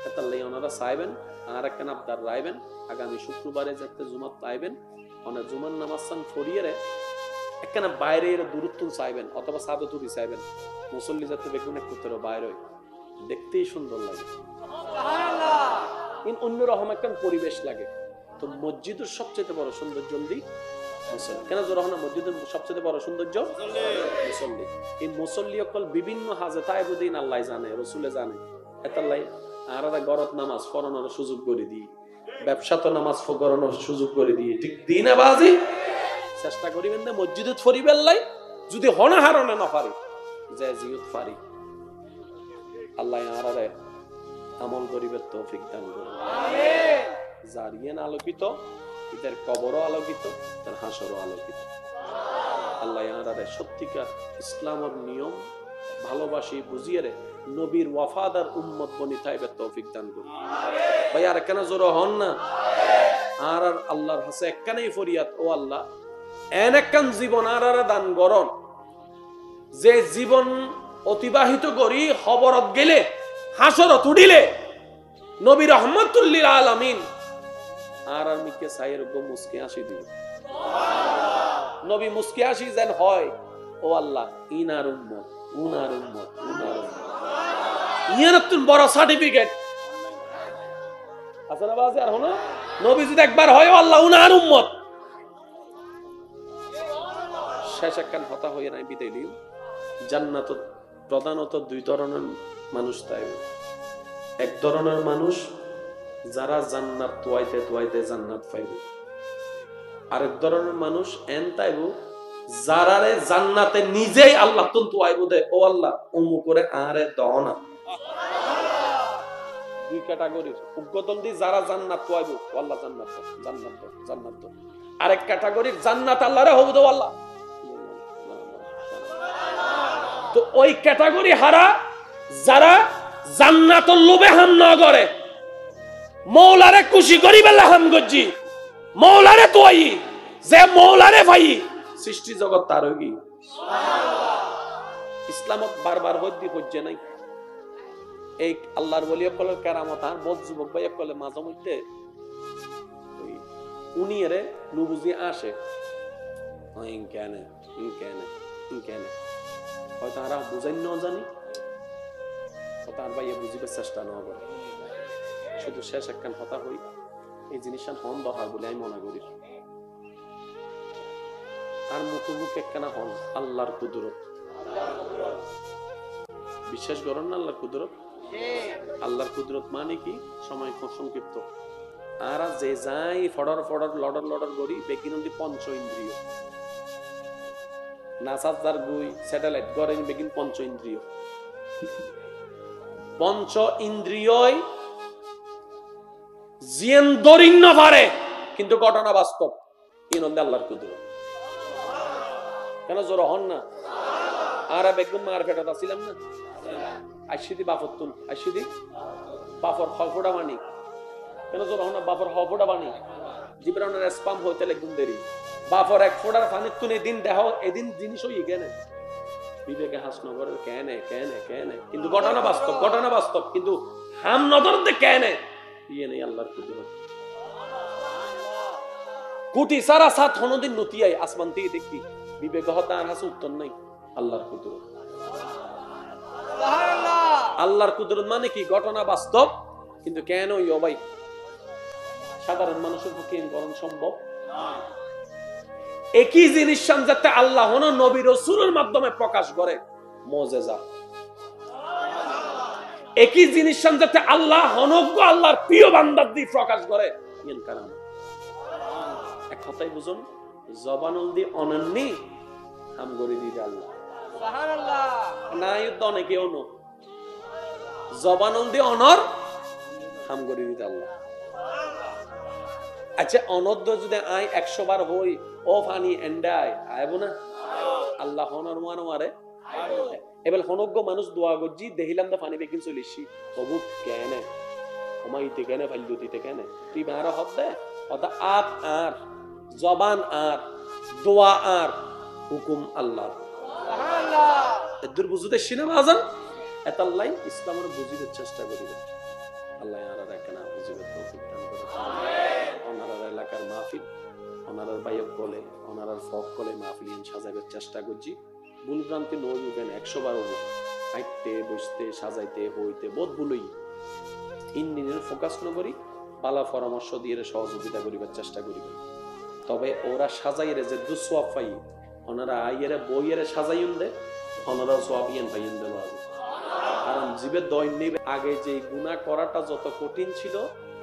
এটা লাই ওনারা চাইবেন আর একখান আবদার রাইবেন আগামী শুক্রবারে যাতে জুমাত পাইবেন অনেক জুমার নামাজ সান ফরিয়ে একখানা বাইরে দূরত্ব চাইবেন অথবা সাদতুরি চাইবেন, মুসল্লি যাতে বেগুন এক করতে বাইরে দেখতেই সুন্দর লাগে, অন্যরকম একখান পরিবেশ লাগে। তো মসজিদের সবচেয়ে বড় সৌন্দর্য দিক মুসল্লি কেন জোর না, মসজিদের সবচেয়ে বড় সৌন্দর্য মুসল্লি। এই মুসল্লি অকল বিভিন্ন হাজে তাইবুদ্দিন আল্লাহ জানে, রসুলে জানে, এতাল্লাই আর গরত নামাজ পড়ানোর সুযোগ করে দিই, ব্যবসাত নামাজ করানোর সুযোগ করে দিই, ঠিক দিন বাজি চেষ্টা করিবেন না মসজিদে ফরিবেন লাই যদি হনা হারণে না পারি যে জিয়ত পারি। আল্লাহ আরারে আমল করিবের তৌফিক দান করুন। আমিন। যার ইয়ান আলোকিত এদের কবরও আলোকিত, তার হাসরও আলোকিত। আল্লাহ আরারে সত্যিকার ইসলামের নিয়ম ভালোবাসি বুঝিয়ে রে নবীর ওয়াফাদার উম্মত বনি তাইবের তৌফিক দান করুন। ভাই আর কেন জোর হন না আর আল্লাহর হাসে একখানেই ফরিয়াদ, ও আল্লাহ এন একখান জীবন আর দান করন যে জীবন অতিবাহিত করি খবরত গেলে হাসরত উঠিলে নবী রহমাতুল্লিল আলামিন আর মিকে সাইয়ের গো মুস্কি হাসি দিবে, নবী মুস্কি হাসি যেন হয়, ও আল্লাহ ইনার উম্মত উনার উম্মত উনার উম্মত ইয়ানতুন বড় সার্টিফিকেট আছে না বাজে আর হলো নবী যদি একবার হয় ও আল্লাহ উনার উম্মত শেষ একখান হতা হয়ে নাই বিদায় দিও। জান্নাত প্রধানত দুই ধরনের মানুষ তাই। এক ধরনের মানুষ যারা জান্নাত তোয়াইতে তোয়াইতে জান্নাত পাইব, আরেক ধরনের মানুষ এন তাইব যারারে জান্নাতে নিজেই আল্লাহ তুন তোয়াইব দে, ও আল্লাহ উমু করে আরে দাও না। দুই ক্যাটাগরির উগ্গতল দি যারা জান্নাত তোয়াইব, ও আল্লাহ জান্নাত জান্নাত জান্নাত। আরেক ক্যাটাগরির জান্নাত আল্লাহরে হবু দে আল্লাহ। তো ওই ক্যাটাগরি হারা যারা জান্নাতুল লোভে হাম না করে, মৌলারে খুশি করি বেলা হাম গজ্জি, মৌলারে তোয়াই, যে মৌলারে ভাই সৃষ্টি জগৎ তার হই। ইসলামত বারবার হদ্দি হজ্জে নাই। এই আল্লাহর ওলি কলের কেরামত আর বহুত যুবক ভাই কলে মাঝে মধ্যে ওই উনি এরে নুবুঝি আসে, কেনে কেনে কেনে হয়তো আর বুঝাই ন জানি, তার ভাইয়া বুঝিবার চেষ্টা না করে। শুধু শেষ একখান কথা হই, এই জিনিসটা হন দরকার বলে আমি মনে করি। আর মুখোমুখি একখানা হন আল্লাহর কুদরত। বিশ্বাস করেন না আল্লাহর কুদরত? আল্লাহর কুদরত মানে কি? সময় সংক্ষিপ্ত। আর যে যাই ফডর ফডর লডর লডর করি বেকিনন্দি পঞ্চ ইন্দ্রিয়, নাসার গুই স্যাটেলাইট গড়ে বেকিন পঞ্চ ইন্দ্রিয়। পঞ্চ ইন্দ্রিয় জিয়ান দরিন্ন পারে, কিন্তু ঘটনা বাস্তব। ইনন্দে আল্লাহর কুদরত। কেন জোর হন না? আর বেগম মার ফেটাত আসিলাম না, আইসিদি বাফর তুল, আইসিদি বাফর হফোড়া বানি। কেন জোর হন না? বাফর হফোড়া বানি জীবনের স্পাম হইতে একদম দেরি। বাফর এক ফোড়ার পানির তুলে দিন দেহ এদিন জিনিস হই কেন বিবেকে হাস নগরের কেনে কেনে কেনে, কিন্তু ঘটনা বাস্তব, ঘটনা বাস্তব। কিন্তু হাম নজর দে কেনে ইয়ে নেই আল্লাহর কুদরত। কোটি সারা সাত হনদিন নতিয়াই আসমান থেকে দেখি বিবেক হতা আর হাসে উত্তর নাই। আল্লাহর কুদরত, আল্লাহর কুদরত মানে কি? ঘটনা বাস্তব, কিন্তু কেন ইয় ভাই সাধারণ মানুষের পক্ষে করণ সম্ভব? একই জিনিস যাতে আল্লাহ নবী রাসূলের মাধ্যমে প্রকাশ করে মুজিজা, একই জিনিস যাতে আল্লাহ অনজ্ঞ আল্লাহর প্রিয় বান্দার দিয়ে প্রকাশ করে ইন কারণ এক কথাই বুঝুন, জবানুল দি অনন্যি হাম গরি দিতে আল্লাহ সুবহানাল্লাহ না ইউদ্ধ অনেকে অনু জবানুল দি অনর হাম গরি দিতে আল্লাহ। আচ্ছা অনদ্য যদি আই 100 বার হই ও ফানি এন্ডাই আইব না আল্লাহ হনর মানো মারে। এবার হনজ্ঞ মানুষ দোয়া গজি দেখিলাম না ফানি বেকিন চলিছি বাবু কেন আমাইতে কেন ফাইল দিতে কেন তুই মারা হদ দে ওটা আপ আর জবান আর দোয়া আর হুকুম আল্লাহ সুবহানাল্লাহ। এদুর বুঝতে শিনা বাজান এতাল্লাই ইসলামের বুঝিতে চেষ্টা করিবে আল্লাহ আর রাখনা বুঝিবে তৌফিক দান করে। আমিন। ওনার এলাকার মাহফিল ওনার বাইক বলে ওনার ফক বলে মাহফিল সাজাইবার চেষ্টা করছি। ভুল ভ্রান্তি নই কেন 100 বার হবো হাইটতে বসতে সাজাইতে হইতে বহুত ভুলই ইঞ্জিনিয়ার ফোকাস ন করি বালা পরামর্শ দিয়ে সহযোগিতা করিবার চেষ্টা করিবেন। তবে ওরা সাজাইরে যে দুসওয়াব পাই ওনারা আইয়েরে বইয়েরে সাজাইন দে ওনারা সোয়াবিয়ান পাইন দে। কারণ জীবের দৈনিক আগে যে গুনাহ করাটা যত কঠিন ছিল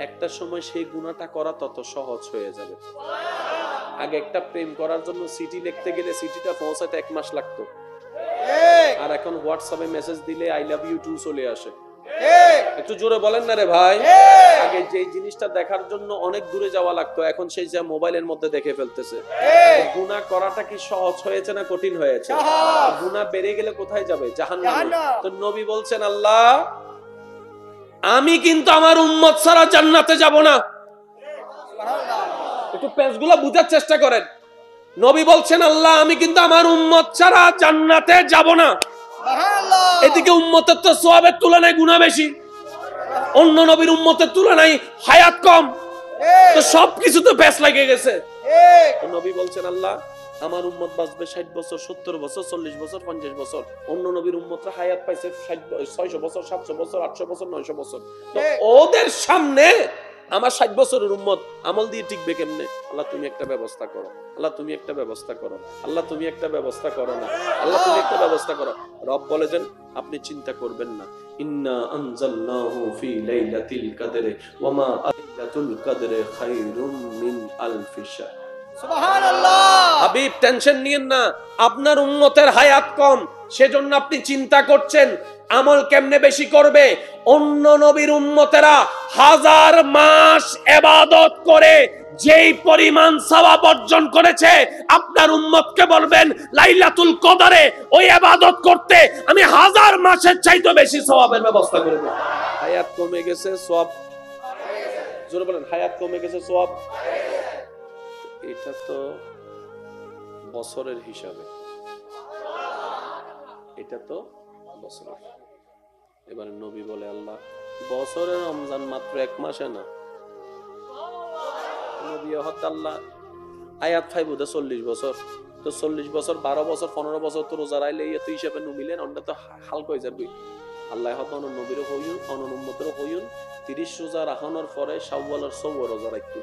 একটা সময় সেই গুনাহটা করা তত সহজ হয়ে যাবে। আগে একটা প্রেম করার জন্য চিঠি লিখতে গেলে চিঠিটা পৌঁছাতে 1 মাস লাগতো, আর এখন হোয়াটসঅ্যাপে মেসেজ দিলে আই লাভ ইউ টু চলে আসে। একটু জোরে বলেন না রে ভাই। আগে যে জিনিসটা দেখার জন্য অনেক দূরে যাওয়া লাগতো এখন সেই যা মোবাইলের মধ্যে দেখে ফেলতেছে। গুনাহ করাটা কি সহজ হয়েছে না কঠিন হয়েছে? গুনাহ বেড়ে গেলে কোথায় যাবে? জাহান্নামে। তো নবী বলছেন আল্লাহ আমি কিন্তু আমার উম্মত ছাড়া জান্নাতে যাব না। একটু পেজগুলো বুঝার চেষ্টা করেন। নবী বলছেন আল্লাহ আমি কিন্তু আমার উম্মত ছাড়া জান্নাতে যাব না। সুবহানাল্লাহ। এদিকে উম্মতের তো সওয়াবের তুলনায় গুনাহ বেশি, অন্য নবীর উম্মতের তুলনায় হায়াত কম, তো সবকিছু তো পেছ লাগে গেছে। নবী বলছেন আল্লাহ আমার উম্মত বাঁচবে 60 বছর 70 বছর 40 বছর 50 বছর, অন্য নবীর উম্মতরা হায়াত পাইছে 600 বছর 700 বছর 800 বছর 900 বছর। তো ওদের সামনে আমার 60 বছরের উম্মত আমল দিয়ে টিকবে কেমনে? আল্লাহ তুমি একটা ব্যবস্থা করো, আল্লাহ তুমি একটা ব্যবস্থা করো, আল্লাহ তুমি একটা ব্যবস্থা করো না, আল্লাহ তুমি একটা ব্যবস্থা করো। রব বলেছেন আপনি চিন্তা করবেন না, ইন্না আনজালনাহু ফি লাইলাতিল কদরে ওয়া মা লাইলাতুল কদরে খায়রুম মিন আলফি শাহর। সুবহানাল্লাহ। হাবিব টেনশন নিয়েন না, আপনার উম্মতের হায়াত কম, সেজন্য আপনি চিন্তা করছেন আমল কেমনে বেশি করবে। অন্য নবীর উম্মতেরা 1000 মাস ইবাদত করে যেই পরিমাণ সওয়াব অর্জন করেছে, আপনার উম্মতকে বলবেন লাইলাতুল কদরে ওই ইবাদত করতে আমি 1000 মাসের চাইতে বেশি সওয়াবের ব্যবস্থা করে দেব। হায়াত কমে গেছে, সওয়াব জোরে বলেন, হায়াত কমে গেছে, সওয়াব। এটা তো বছরের হিসাবে, এটা তো বছরের। এবারে নবী বলে আল্লাহ বছরের রমজান মাত্র 1 মাসে না। নবী হত আল্লাহ আয়াত ফাইব 40 বছর, তো 40 বছর 12 বছর 15 বছর তো রোজা রাইলে এত হিসাবে নুমিলেন, অন্য তো হালকা হয়ে যাবে। আল্লাহ হত অন্য নবীরও হইউন, অন্য উম্মতেরও হইউন 30 রোজা রাখানোর পরে শাওয়ালের 100 রোজা রাখতো।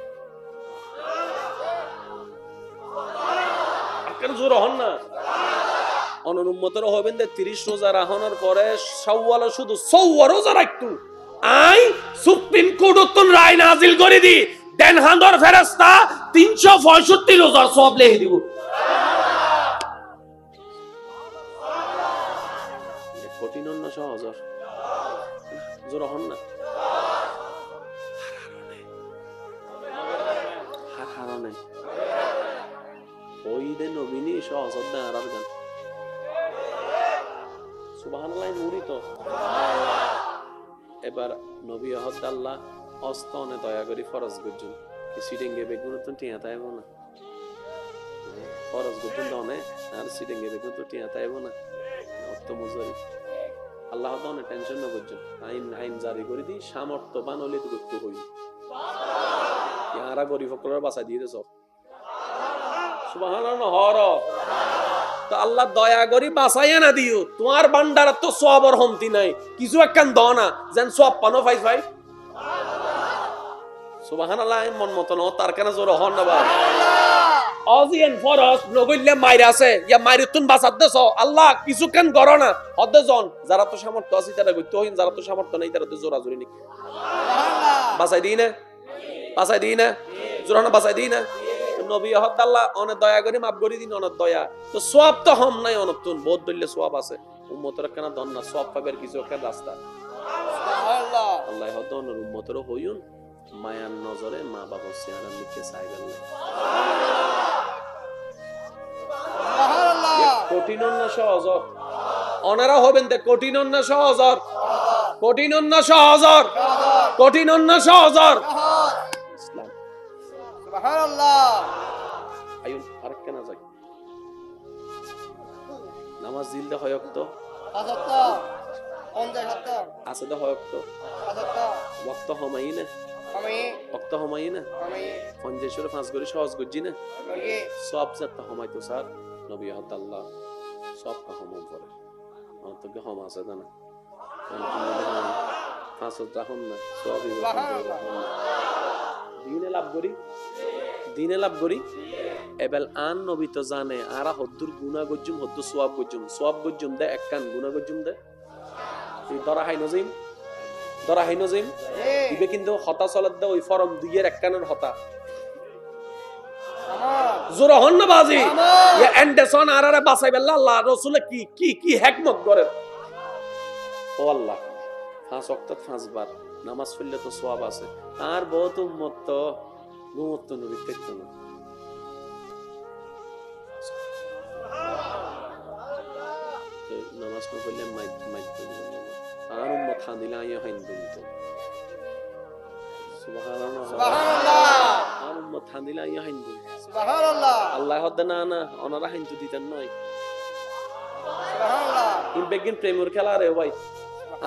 জোর হন না, অনুন্মতের হবেন 30 রোজা রাখানোর পরে শাওয়ালে শুধু 100 রোজা রাখতো। আই সুপ্রিম কোর্ট উত্তর রায় নাজিল করে দি, দেন হান্দর ফেরেশতা 365 রোজার সওয়াব লিখে দিব। কঠিন না সহজ? জোর হন না, হারানে ওই দে নবীনি সহজ না আর গান। সুবহানাল্লাহ, নুরি তো। এবার নবী হদ আল্লাহ অস্তনে দয়া করি ফরজ গজুন কি সিডেঙ্গে বেগুন তো টিয়া তাইবো না, ফরজ গজুন দনে আর সিডেঙ্গে বেগুন তো টিয়া তাইবো না, অর্থ মুজারি আল্লাহ দনে টেনশন না গজুন আইন জারি করে দি, সামর্থ্যবান হলে তো করতে হই ইয়ারা গরিব সকলের বাঁচা দিয়ে দে সব। সুবহানাল্লাহ হর তো আল্লাহ দয়া করি বাঁচাইয়া না দিও, তোমার ভান্ডার তো সওয়াবের হমতি নাই, কিছু একখান দাও না যেন সওয়াব পানো পাইছ ভাই। সুবহানাল্লাহ, মন মত ন তার কেন জোর হন না বা অজিয়ান ফরজ নগইলে মাইরা আছে ইয়া মাইরতুন বাঁচাত দেছ আল্লাহ কিছু কেন করো না হদে জন, যারা তো সামর্থ্য আছে তারা কইতে হইন, যারা তো সামর্থ্য নাই তারা তো জোরা জোরি নি বাঁচাই দিই না, বাঁচাই দিই না, জোরানা বাঁচাই দিই না। নবী হদ আল্লাহ অনেক দয়া করে মাফ করে দিন, অনেক দয়া তো সওয়াব তো হম নাই, অনতুন বহুত দইলে সওয়াব আছে, উম্মতের কেন দন না সওয়াব পাবের কিছু একটা রাস্তা। সুবহানাল্লাহ, আল্লাহ হদ অনর উম্মতের হইউন মায়ার নজরে মা বাবার চেহারা লিখে চাইবেন না। সুবহানাল্লাহ, কঠিন না সহজ? ওনারা হবেন তে কঠিন না সহজ? কঠিন না সহজ? কঠিন না সহজ? ইসলাম। সুবহানাল্লাহ, আইন ফারাক কেন যায় নামাজ দিলতে হয়ক তো আজাতা কোন জায়গাটা আছে তো হয়ক তো আজাতা ওয়াক্ত হমাই না হমাই ওয়াক্ত হমাই না হমাই পঞ্জেশ্বর 5 গরি সহজ গজি না সব জাত হমাই তো স্যার নবী আল্লাহ সব কা হমাম করে তো কে হমা আছে না 5 রাখুন না সবই দিনে লাভ করি, দিনে লাভ করি। এবেল আন নবী তো জানে আরা হদ্দুর গুনাহ গজ্জুম হদ্দু সওয়াব গজ্জুম দে একখান গুনাহ গজ্জুম দে এই দরা হাই নজিম, দরা হাই নজিম দিবে কিন্তু হতা চলাত দে ওই ফরম 2 এর একখানের হতা জোরা হন না বাজি ইয়া এন্ডেসন আরারে বাঁচাইবেল্লা আল্লাহ রাসূল কি কি কি হিকমত করে। ও আল্লাহ 5 ওয়াক্ত 5 বার নামাজ পড়লে তো সওয়াব আছে, আর বহুত উম্মত তো গুমত নবী দেখতে না। নামাজ পড়লে মাইত আর উম্মত খানিলা ইয়া হিন্দু তো সুবহানাল্লাহ সুবহানাল্লাহ আর উম্মত খানিলা ইয়া হিন্দু সুবহানাল্লাহ আল্লাহ হদ না না ওনারা হিন্দু দিতেন নয় সুবহানাল্লাহ ইন বেগিন প্রেমের খেলা রে ভাই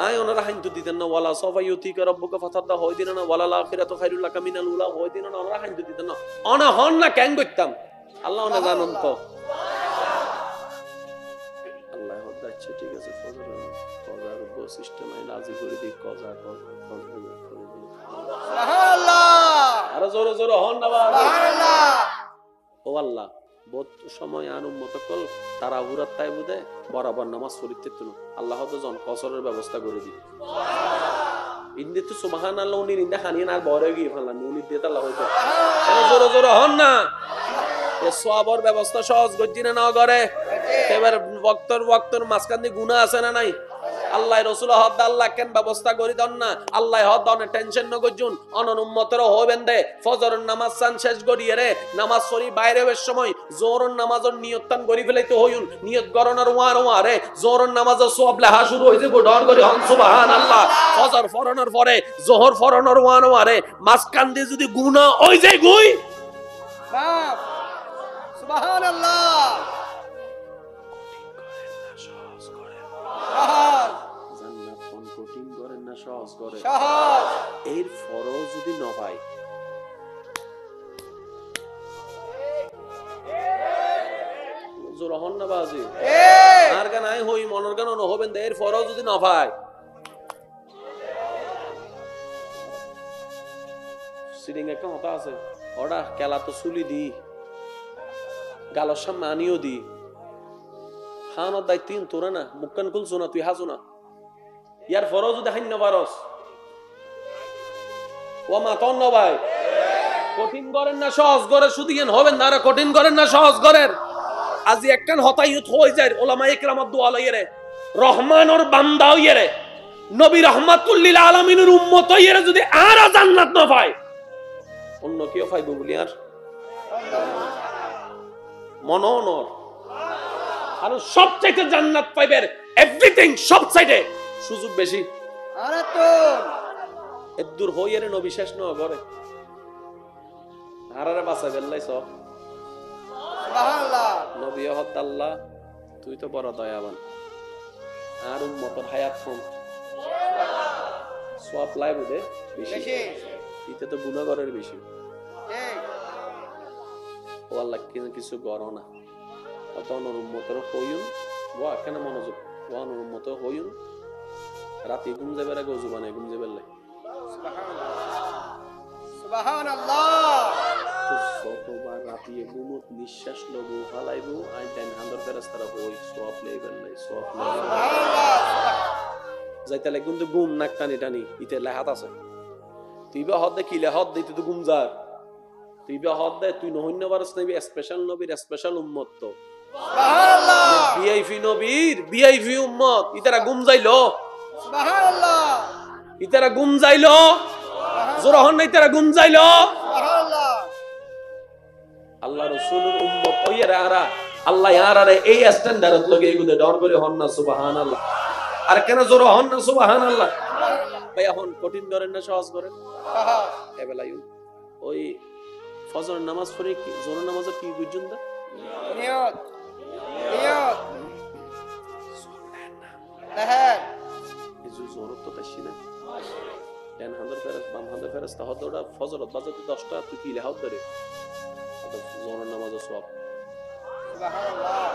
আই ওনারা হিন্দু দিতেন না ওয়ালা সফা ইউতিকা রাব্বুকা ফাতাদা হই দিন না ওয়ালা আখিরাতু খায়রুল লাকা মিনাল উলা হই দিন না ওনারা হিন্দু দিতেন না অনা হন না কেন কইতাম আল্লাহ ওনা জানেন তো আল্লাহ হদ আচ্ছা ঠিক আছে ফজর সিস্টেম আই লাজি করে দি কজা সুবহানাল্লাহ আরো জোরে জোরে হন না বাবা। সুবহানাল্লাহ। ও আল্লাহ, বহুত সময় আর উম্মত কল তারা হুরাত তাই বুদে বরাবর নামাজ পড়িতে তুলো আল্লাহ তো জন কসরের ব্যবস্থা করে দি। ইন্দে তো সুবহানাল্লাহ উনি ইন্দে হানিয়ে আর বড় গিয়ে ফেললাম উনি দিয়ে আল্লাহ হইতো। জোরে জোরে হন না। এ সওয়াবের ব্যবস্থা সহজ গজ্জি না করে। এবার বক্তর মাঝখান দিয়ে গুনাহ আছে না নাই? আল্লাহ রাসূল হদ আল্লাহ কেন ব্যবস্থা করি দন না আল্লাহ হদ দন টেনশন ন গজুন অনন উম্মতর হবেন দে ফজরের নামাজ সান শেষ করিয়ে রে নামাজ পড়ি বাইরে হওয়ার সময় জোহরের নামাজের নিয়তটান করি ফেলাইতে হইউন নিয়ত গরনার ওয়া রে জোহরের নামাজের সওয়াব লেখা শুরু হইছে ডর করে হন সুবহানাল্লাহ। ফজর ফরনের পরে জোহর ফরনের ওয়া রে মাঝখান দিয়ে যদি গুনাহ ওই যায় গুই বাপ সুবহানাল্লাহ। জান্নাত কোন কঠিন করেন না সহজ করে সহজ এর ফরজ যদি না হয় জোরহন না বাজি আর গান আই হই মনের গান ন হবেন এর ফরজ যদি না হয় সিডিং একটা কথা আছে ওটা কেলা তো চুলি দি গালর সামনে আনিও দি খাওয়ানোর দায়িত্ব তোরা না মুখকান খুলছো না তুই হাসো না ইয়ার ফরজ যদি হাইন না পারস ও মা তন না ভাই কঠিন করেন না সহজ করে শুধু জ্ঞান হবেন না আরে কঠিন করেন না সহজ করেন আজি একখান হতাইয়ত হয়ে যায় ওলামা ইকরামাত দোয়া লইরে রহমানের বান্দা হইরে নবী রাহমাতুল লিল আলামিনের উম্মত হইরে যদি আর জান্নাত না পায় অন্য কেউ পাইবো বলি আর মননর আর সবচাইতে জান্নাত পাইবের এভরিথিং সব সাইডে সুযোগ বেশি আরে তো এদুর হইরে নবী শেষ ন করে আরারে বাঁচা বেল্লাই সব সুবহানাল্লাহ। নবী হদ আল্লাহ তুই তো বড় দয়াবান আর উম্মতের হায়াত কম সওয়াব লাইব দে বেশি বেশি ইতে তো গুনাহগারের বেশি ঠিক ও আল্লাহ কিছু করো না অত উম্মতের হইউন ওয়া কেন মনোযোগ ওয়া উম্মতের হইউন রাতে ঘুম যাবার আগে ওযু বানায় ঘুম যাবার লাই সুবহানাল্লাহ। যতবার রাতে ঘুমত নিঃশ্বাস লবো ফালাইবো আই টাইম হান্ডার ফেরেশতারা হই সওয়াব লাইবার লাই সওয়াব লাই সুবহানাল্লাহ। যাইতালে কিন্তু ঘুম নাক টানি টানি ইতে লাহাত আছে তুই বা হদ দে কি লাহাত দিতে তো ঘুম যার তুই বা হদ দে তুই নহন্য পারস নবী স্পেশাল নবীর স্পেশাল উম্মত তো সুবহানাল্লাহ। ভিআইপি নবীর ভিআইপি উম্মত ইতারা ঘুম যাইলো সুবহানাল্লাহ। ইতারা ঘুম যাইলো জোরহন না ইতারা ঘুম যাইলো সুবহানাল্লাহ। আল্লাহ রাসূলের উম্মত ওইরা আরা আল্লাহ ইয়ারারে এই স্ট্যান্ডার্ড লগে এগুলো ডর করে হন না সুবহানাল্লাহ আর কেন জোর হন না সুবহানাল্লাহ ভাই এখন কঠিন করেন না সহজ করেন সহজ এবেলায়ু ওই ফজর নামাজ পড়ে কি জোর নামাজে কি বুঝুন দা নিয়ত নিয়ত দেখেন এই যে জোর তো বেশি না ডান হাতের ফেরেস বাম হাতের ফেরেস তাহলে ওটা ফজরত বাজাতে 10টা তুই কি লেহাত ধরে জোর নামাজে সওয়াব সুবহানাল্লাহ।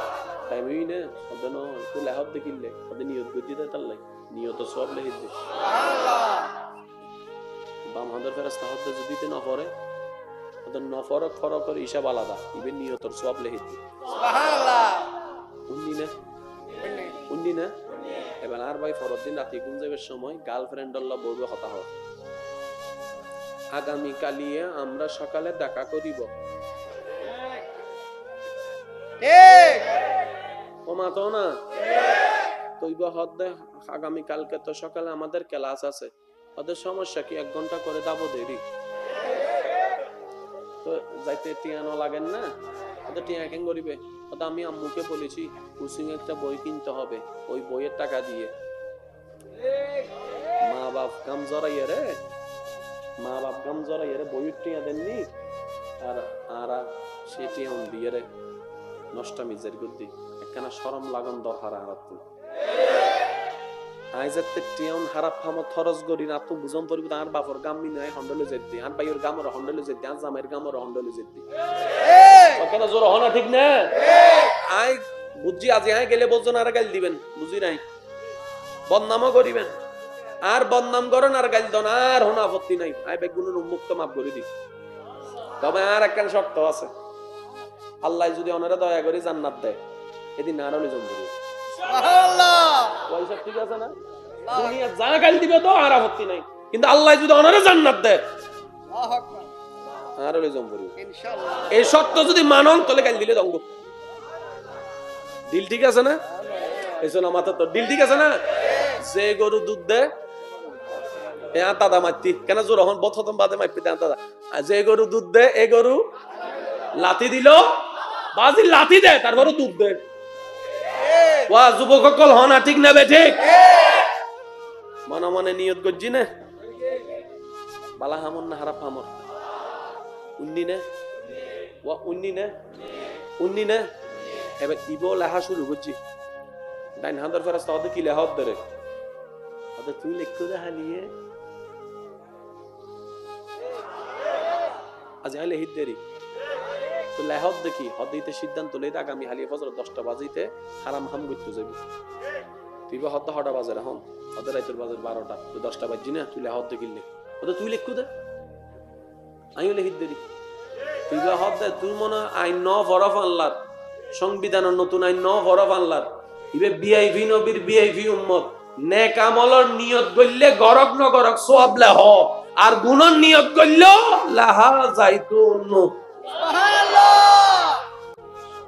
টাইমই না ওদন তো লেহাত দেখিলে ওদের নিয়ত গতি দে তার লাই নিয়ত সওয়াব লেহিত দে সুবহানাল্লাহ। বাম হাতের ফেরেস তাহলে যদি তে না পড়ে ওদের নফরক ফরকের হিসাব আলাদা ইবেন নিয়তর সওয়াব লেহিত দে সুবহানাল্লাহ। উন্নি না এবার আর ভাই ফরদ দিন রাতে ঘুম যাবার সময় গার্লফ্রেন্ড আল্লাহ বলবে কথা হয় আগামী কালিয়ে আমরা সকালে দেখা করিব ঠিক ও মা তো না তুই বা হদ দে আগামী কালকে তো সকালে আমাদের ক্লাস আছে ওদের সমস্যা কি 1 ঘন্টা করে দাবো দেরি তো যাইতে টিয়ানো লাগেন না ওদের টিয়া কেন করিবে ওটা আমি আম্মুকে বলেছি কোচিং একটা বই কিনতে হবে ওই বইয়ের টাকা দিয়ে মা বাপ কাম জড়াইয়ে রে মা বাপ কাম জড়াইয়ে রে বইয়ের টিয়া দেননি আর আর সে টিয়া দিয়ে রে নষ্টামি জারি করদি একখানা শরম লাগান দরকার আর তো আইজাতে টিয়ান হারাপ ফামত খরচ করি না তো বুঝন পড়বি আর বাপর গাম্মি নাই হন্ডলে যেতি আর বাইর গামর হন্ডলে যেতি আর জামের গামর হন্ডলে যেতি ওখানে জোর হনা ঠিক না আই বুঝি আজি আই গেলে বলজন আর গাল দিবেন বুঝি নাই বদনামও করিবেন আর বদনাম করেন আর গাল দন আর হোনা আপত্তি নাই আই বেগুনের উন্মুক্ত মাপ করে দি তবে আর একখান শর্ত আছে, আল্লাহ যদি ওনারা দয়া করে জান্নাত দেয় এদিন আর হলে জমবে। পয়সা ঠিক আছে না, দুনিয়া যা গাল দিবে তো আর আপত্তি নাই, কিন্তু আল্লাহ যদি ওনারা জান্নাত দেয় আর হলে জমবে ইনশাআল্লাহ। এই শর্ত যদি মানন তাহলে গাল দিলে জমব। দিল ঠিক আছে না? এসো না মাথা তো দিল ঠিক আছে না? যে গরু দুধ দেয় দাদা মারতি কেন জোর হন বথম বাদে মারপি দাদা, যে গরু দুধ দেয় এ গরু লাথি দিল বাজি লাথি দেয় তারপরে দুধ দেয়। ওয়া যুবক সকল হন ঠিক না বে ঠিক? মনে মনে নিয়ত করছি না বালা হামন না হারাপ হামর উন্নি নে ওয়া উন্নি নে এবার ইবো লেখা শুরু করছি। ডাইন হাঁদার ফেরাস্তা ওদের কি লেখা ধরে ওদের তুই লেখো দেখা নিয়ে আজ আইলে হিট দেরি তো লেহত দেখি হদিতে সিদ্ধান্ত লইতে আগামী হালিয়ে ফজর 10টা বাজিতে হারাম হাম করতে যাবি। তুই বা হদ্দা হটা বাজার এখন ওদের রাইতের বাজার 12টা তুই 10টা বাজছি না তুই লেহত দেখিলে ওদের তুই লেখো দে আমি হলে হিট দেরি তুই বা হদ দে তুই মনে আইন ন ফরফ আনলার সংবিধানের নতুন আইন ন ফরফ আনলার ইবে বিআইভি নবীর বিআইভি উম্মত নেক আমলের নিয়ত করলে গরক ন গরক সওয়াব লেহ আর গুনার নিয়ত করলে লাহা যাইতুন সুবহানাল্লাহ।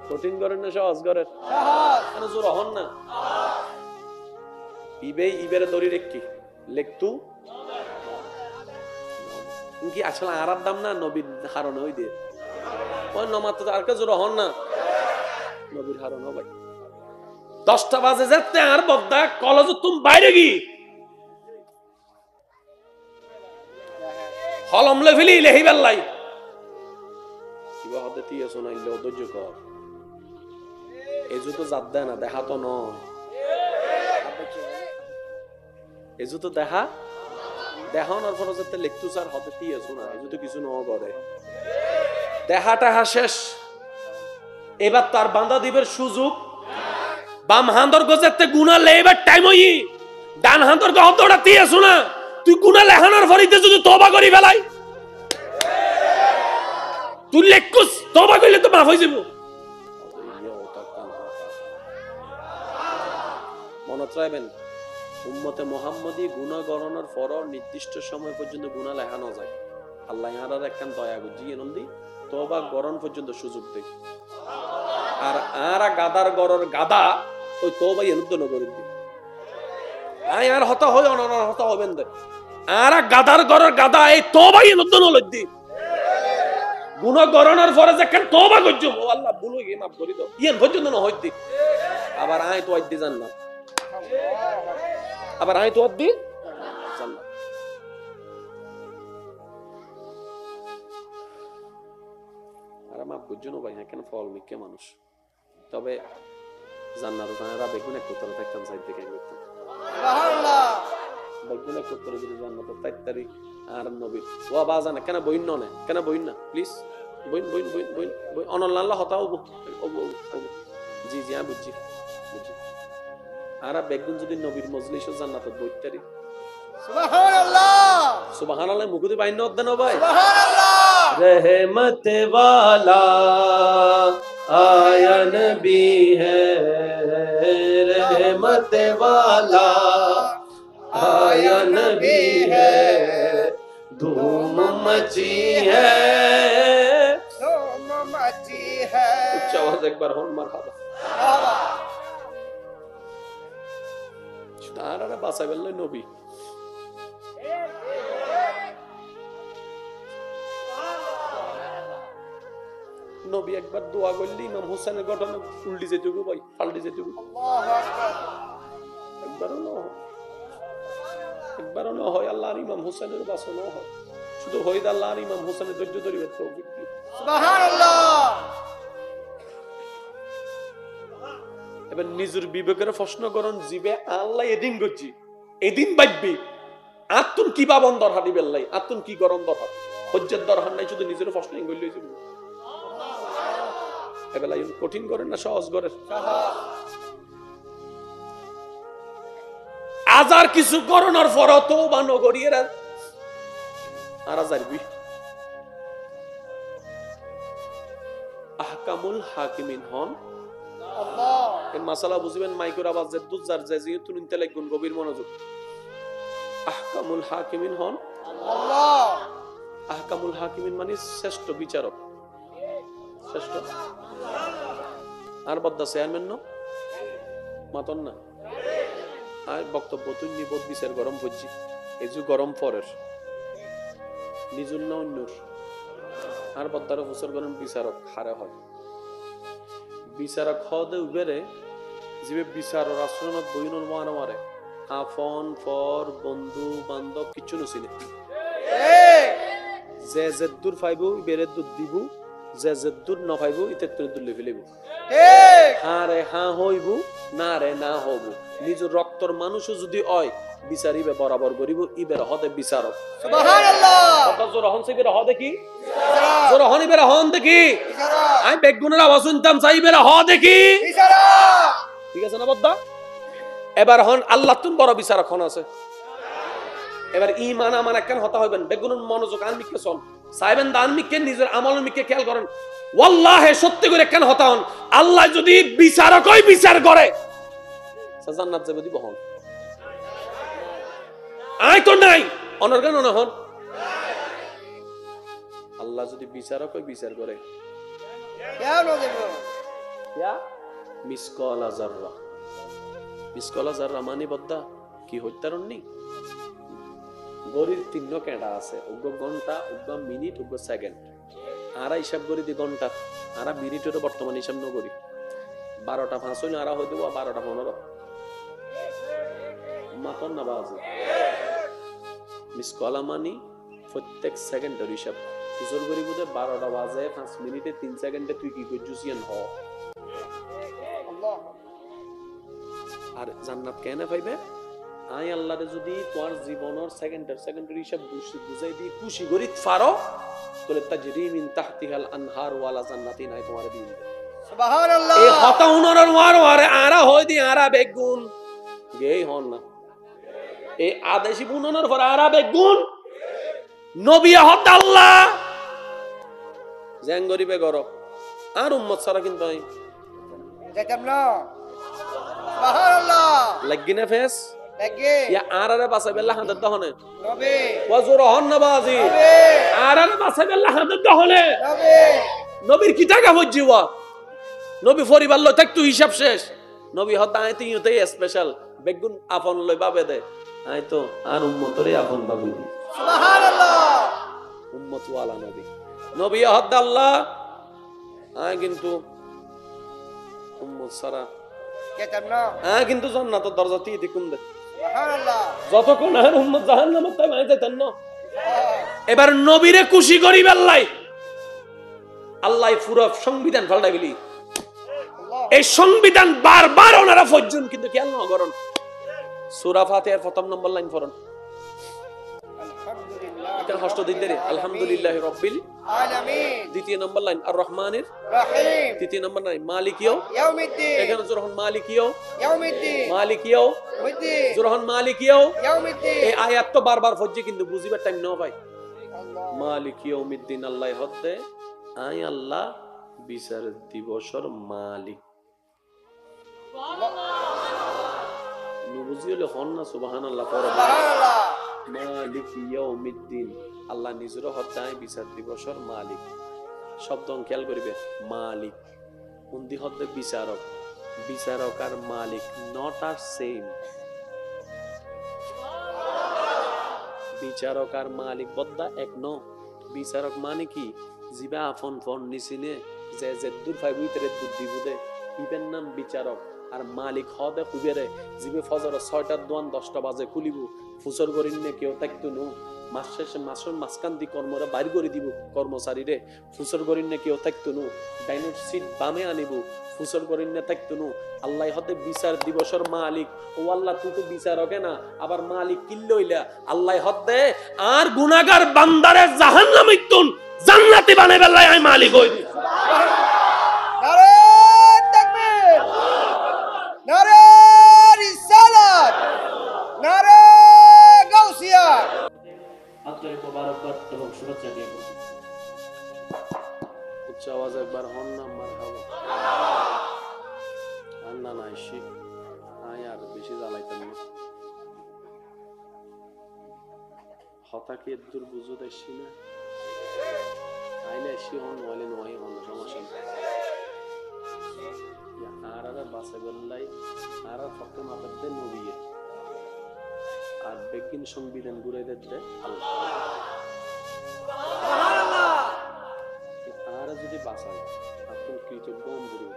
কঠিন করেন না সহজ করেন সহজ কেন জোর হন না ইবে ইবেরে দড়ি রেখি লেখতু কি আসলে আরার দাম না নবীর হারণ হই দে ওই নমাত আর কে জোর হন না নবীর হারণ ভাই 10টা বাজে যেতে আর বদ্দা কলেজ তুমি বাইরে গি হলম লে ফেলি লেহি বেল্লাই কিবা হতে তিয়া শোনাইলে অধৈর্য কর এজু তো জাত দেয় না দেখা তো নয় এজু তো দেখা দেখানোর পর যাতে লেখতু স্যার হতে তিয়া শোনা এজু তো কিছু ন করে দেখাটা শেষ এবার তার বান্দা দিবের সুযোগ বাম হান্দর গজেতে গুনাহ লেবার টাইম হই ডান হান্দর গহতটা দিয়ে শোনা তুই গুনাহ লেখানোর ফরিতে যদি তওবা করি ফেলাই তুই লেখকুস তওবা কইলে তো মাফ হই যাব। মনে রাখবেন উম্মতে মুহাম্মদী গুনাহ গণনার পর নির্দিষ্ট সময় পর্যন্ত গুনাহ লেখানো যায়। আল্লাহ ইয়ারার একখান দয়া বুঝিয়ে নন্দি তওবা গরণ পর্যন্ত সুযোগ দেয় আর আরা গাদার গরর গাদা ওই তওবাই এনুদ্দন করে দি আই আর হতা হয় অনন হতা হবেন দে আরা গাদার গরর গাদা এই তওবাই এনুদ্দন লই দি গুনাহ গরণের পরে যখন তওবা করছো ও আল্লাহ ভুল হয়ে মাফ করে দাও ইয়েন পর্যন্ত ন হই দি আবার আই তো আই দি জান্নাত আবার আই তো আই দি জান্নাত আর মাফ করছো না ভাই কেন ফল মিকে মানুষ তবে জান্নাত তারা বেগুনে কোতরে থাকতাম সাইড থেকে করতাম সুবহানাল্লাহ বেগুনে কোতরে যদি জান্নাত তাইতারি আর নবী ওয়া বাজানে কেন বইন না কেন বইন না প্লিজ বইন বইন বইন বইন বইন অনল্লাহ হতা হবো জি জি আমি বুঝছি আর বেগুন যদি নবীর মজলিসে জান্নাত বইতারি সুবহানাল্লাহ সুবহানাল্লাহ মুকুদি বাইন না দেন ভাই সুবহানাল্লাহ रहमत वाला आया नबी है रहमत वाला आया नबी है धूम मची है उच्च आवाज एक बार होन मरहबा सुनारा बासा बेल्ले नबी নবী একবার দোয়া করলে ইমাম হোসেনের ঘটনা উল্টি যেতে গো ভাই পাল্টি যেতে গো একবারও না হয় আল্লাহর ইমাম হোসেনের বাসনা হয় শুধু হইদ আল্লাহর ইমাম হোসেনের ধৈর্য ধরিবে তৌফিক দিন সুবহানাল্লাহ। এবার নিজের বিবেকের প্রশ্ন করুন জিবে আল্লাহ এদিন গজি এদিন বাইবি আত্মন কি বাবন দরহা দিবেন লাই আত্মন কি গরম দরহা হজ্জের দরহা নাই শুধু নিজের প্রশ্ন গইলে যাব এবেলা কঠিন করেন না সহজ করেন আজার কিছু করোনার পর তওবা নগরিয়েরা আর যাইবি আহকামুল হাকিমিন হন। আল্লাহ এর মাসালা বুঝবেন মাইক্রো আওয়াজ জেদ্দুজ জার জাজিয়তু ইনতালেক গুণ গভীর মনোযোগ। আহকামুল হাকিমিন হন। আল্লাহ আহকামুল হাকিমিন মানে শ্রেষ্ঠ বিচারক, শ্রেষ্ঠ। আর বদ্দা চেয়ারম্যান ন মাতন না আর বক্তব্য তুই নিবোধ বিচার গরম ভুজি এই যে গরম পরের নিজুর না অন্যর আর বদ্দার বছর গরম বিচারক হারে হয় বিচারক হদে উবেরে যে বিচারর আশ্রমত বইনুর মারা মারে আফন ফর বন্ধু বান্ধব কিছু নছিনে ঠিক যে জেদ্দুর ফাইবু বেরে দুধ দিবু যে জেদ্দুর ন ফাইবু ইতে তুই দুলে ফেলিবু ঠিক হারে হা হইবু না রে না হবু নিজের রক্তর মানুষও যদি হয় বিচারিবে বরাবর করিব ইবের হদে বিচারক সুবহানাল্লাহ কথা জোর হন সিবের হদে কি জোর হন ইবের হন দেখি বিচারক আমি বেগুনের আওয়াজ শুনতাম চাইবের হ দেখি বিচারক ঠিক আছে না বদ্দা এবার হন আল্লাহ তুন বড় বিচারক হন আছে এবার ঈমান আমান একখান হতা হইবেন বেগুনের মনোযোগ আনমিককে শোন সাইবেন দানমিককে নিজের আমল মিককে খেয়াল করেন ওয়াল্লাহে সত্যি করে একখান হতা হন আল্লাহ যদি বিচারকই বিচার করে জান্নাত যাবে দিব হন আই তো নাই অনর্গান না হন আল্লাহ যদি বিচারকই বিচার করে কেন দেব ইয়া মিসকালা যাররা মিসকালা যাররা মানে বদ্দা কি হইতারনি গরির তিন কেডা আছে উগ্র ঘন্টা উগ্র মিনিট উগ্র সেকেন্ড আরা হিসাব করি দি ঘন্টা আরা মিনিটের বর্তমান হিসাব ন করি 12টা 5 হইলে আরা হই দেব 12টা 15 মাতন না বাজে মিসকালা মানে প্রত্যেক সেকেন্ডের হিসাব হুজুর করি বুঝে 12টা বাজে 5 মিনিটে 3 সেকেন্ডে তুই কি করছিস হ আল্লাহ আর জান্নাত কেন পাইবে আই আল্লাহরে যদি তোর জীবনের সেকেন্ডের হিসাব বুঝাই দি খুশি করি ফারো তাহলে তাজরি মিন তাহতিহাল আনহার ওয়ালা জান্নাতিন আই তোমারে দিন সুবহানাল্লাহ এই হতা উনর ওয়ারে আরা হই দি আরা বেগুন গেই হন না এই আদেশি বুননের পর আরা বেগুন নবী হত আল্লাহ জাঙ্গরি বেগর আর উম্মত সারা কিন্তু আই যেতাম না সুবহানাল্লাহ লাগিনা ফেস লাগে ইয়া আরারে বাসাইবেলা হাদাত দহনে নবী ওয়াজুর হন নবাজি নবী আরারে বাসাইবেলা হাদাত দহনে নবী নবীর কি টাকা হজ্জিওয়া নবী পরিবার লই থাকতো হিসাব শেষ নবী হতা আই তুই তো স্পেশাল বেগুন আপন লই বাবে দে আই তো আর উম্মতরে আপন বাবে দি সুবহানাল্লাহ উম্মত ওয়ালা নবী নবী হদ আল্লাহ আই কিন্তু উম্মত সারা যেতাম না কিন্তু জান্নাতের দরজা তি দিকুম দে সুবহানাল্লাহ যতক্ষণ আর উম্মত জাহান্নামে তাই আই যাইতেন না এবার নবীরে খুশি করিবে আল্লাহ পুরো সংবিধান পাল্টাই বলি এই সংবিধান বারবার ওনারা ফজ্জুন কিন্তু খেয়াল না করেন সূরা ফাতিহার প্রথম নম্বর লাইন পড়ুন আলহামদুলিল্লাহ এটা ষষ্ঠ দিন ধরে আলহামদুলিল্লাহি রাব্বিল আলামিন দ্বিতীয় নম্বর লাইন আর রহমানির রহিম তৃতীয় নম্বর লাইন মালিকিও ইয়াউমিদ্দিন এখানে যখন মালিকিও ইয়াউমিদ্দিন মুদ্দিন যখন মালিকিও ইয়াউমিদ্দিন এই আয়াত তো বারবার ফজ্জি কিন্তু বুঝিবার টাইম না ভাই আল্লাহ মালিকিও মিদ্দিন আল্লাহ হতে আই আল্লাহ বিচার দিবসর মালিক বুঝিলে হন না সুবহানাল্লাহ সুবহানাল্লাহ মালিক ইয়াউমিদ্দিন আল্লাহ নিজের হত্যায় বিচার দিবসর মালিক শব্দ খেয়াল করিবে মালিক উন্দি হতে বিচারক বিচারক আর মালিক নট আর সেম বিচারক আর মালিক বদ্দা এক ন বিচারক মানে কি জিবা আফন ফোন নিছিনে যে দূর ফাইবু ইতরে দূর দিবুদে ইবেন নাম বিচারক আর মালিক হদে খুবেরে জিবে ফজর 6টার দোয়ান 10টা বাজে খুলিব ফুসর করিনে কেউ থাকতো নো মাস শেষে মাসের মাসকান দি কর্মরা বাইর করে দিব কর্মচারীরে ফুসর করিনে কেউ থাকতো নো ডাইনোর সিট বামে আনিব ফুসর করিনে থাকতো নো আল্লাহ হতে বিচার দিবসর মালিক ও আল্লাহ তুই তো বিচারকে না আবার মালিক কিল্লইলা আল্লাহ হতে আর গুনাহগার বান্দারে জাহান্নামে তুন জান্নাতি বানাইবে আল্লাহ আই মালিক হই নারে তাকবীর নারে রিসালাত নারে গাউসিয়া আন্তরিক মোবারকবাদ এবং শুভেচ্ছা দিয়ে উচ্চ আওয়াজে একবার হন না হতাকে দূর বুঝু দেখছি না আইলে এসি হন নইলে নয় হন সমস্যা আর বাসে গল্লাই আর ফটো মাপাতে নবিয়ে আর বেগিন সংবিধান ঘুরে দিতে আর যদি বাঁচায় আপনি কৃতজ্ঞ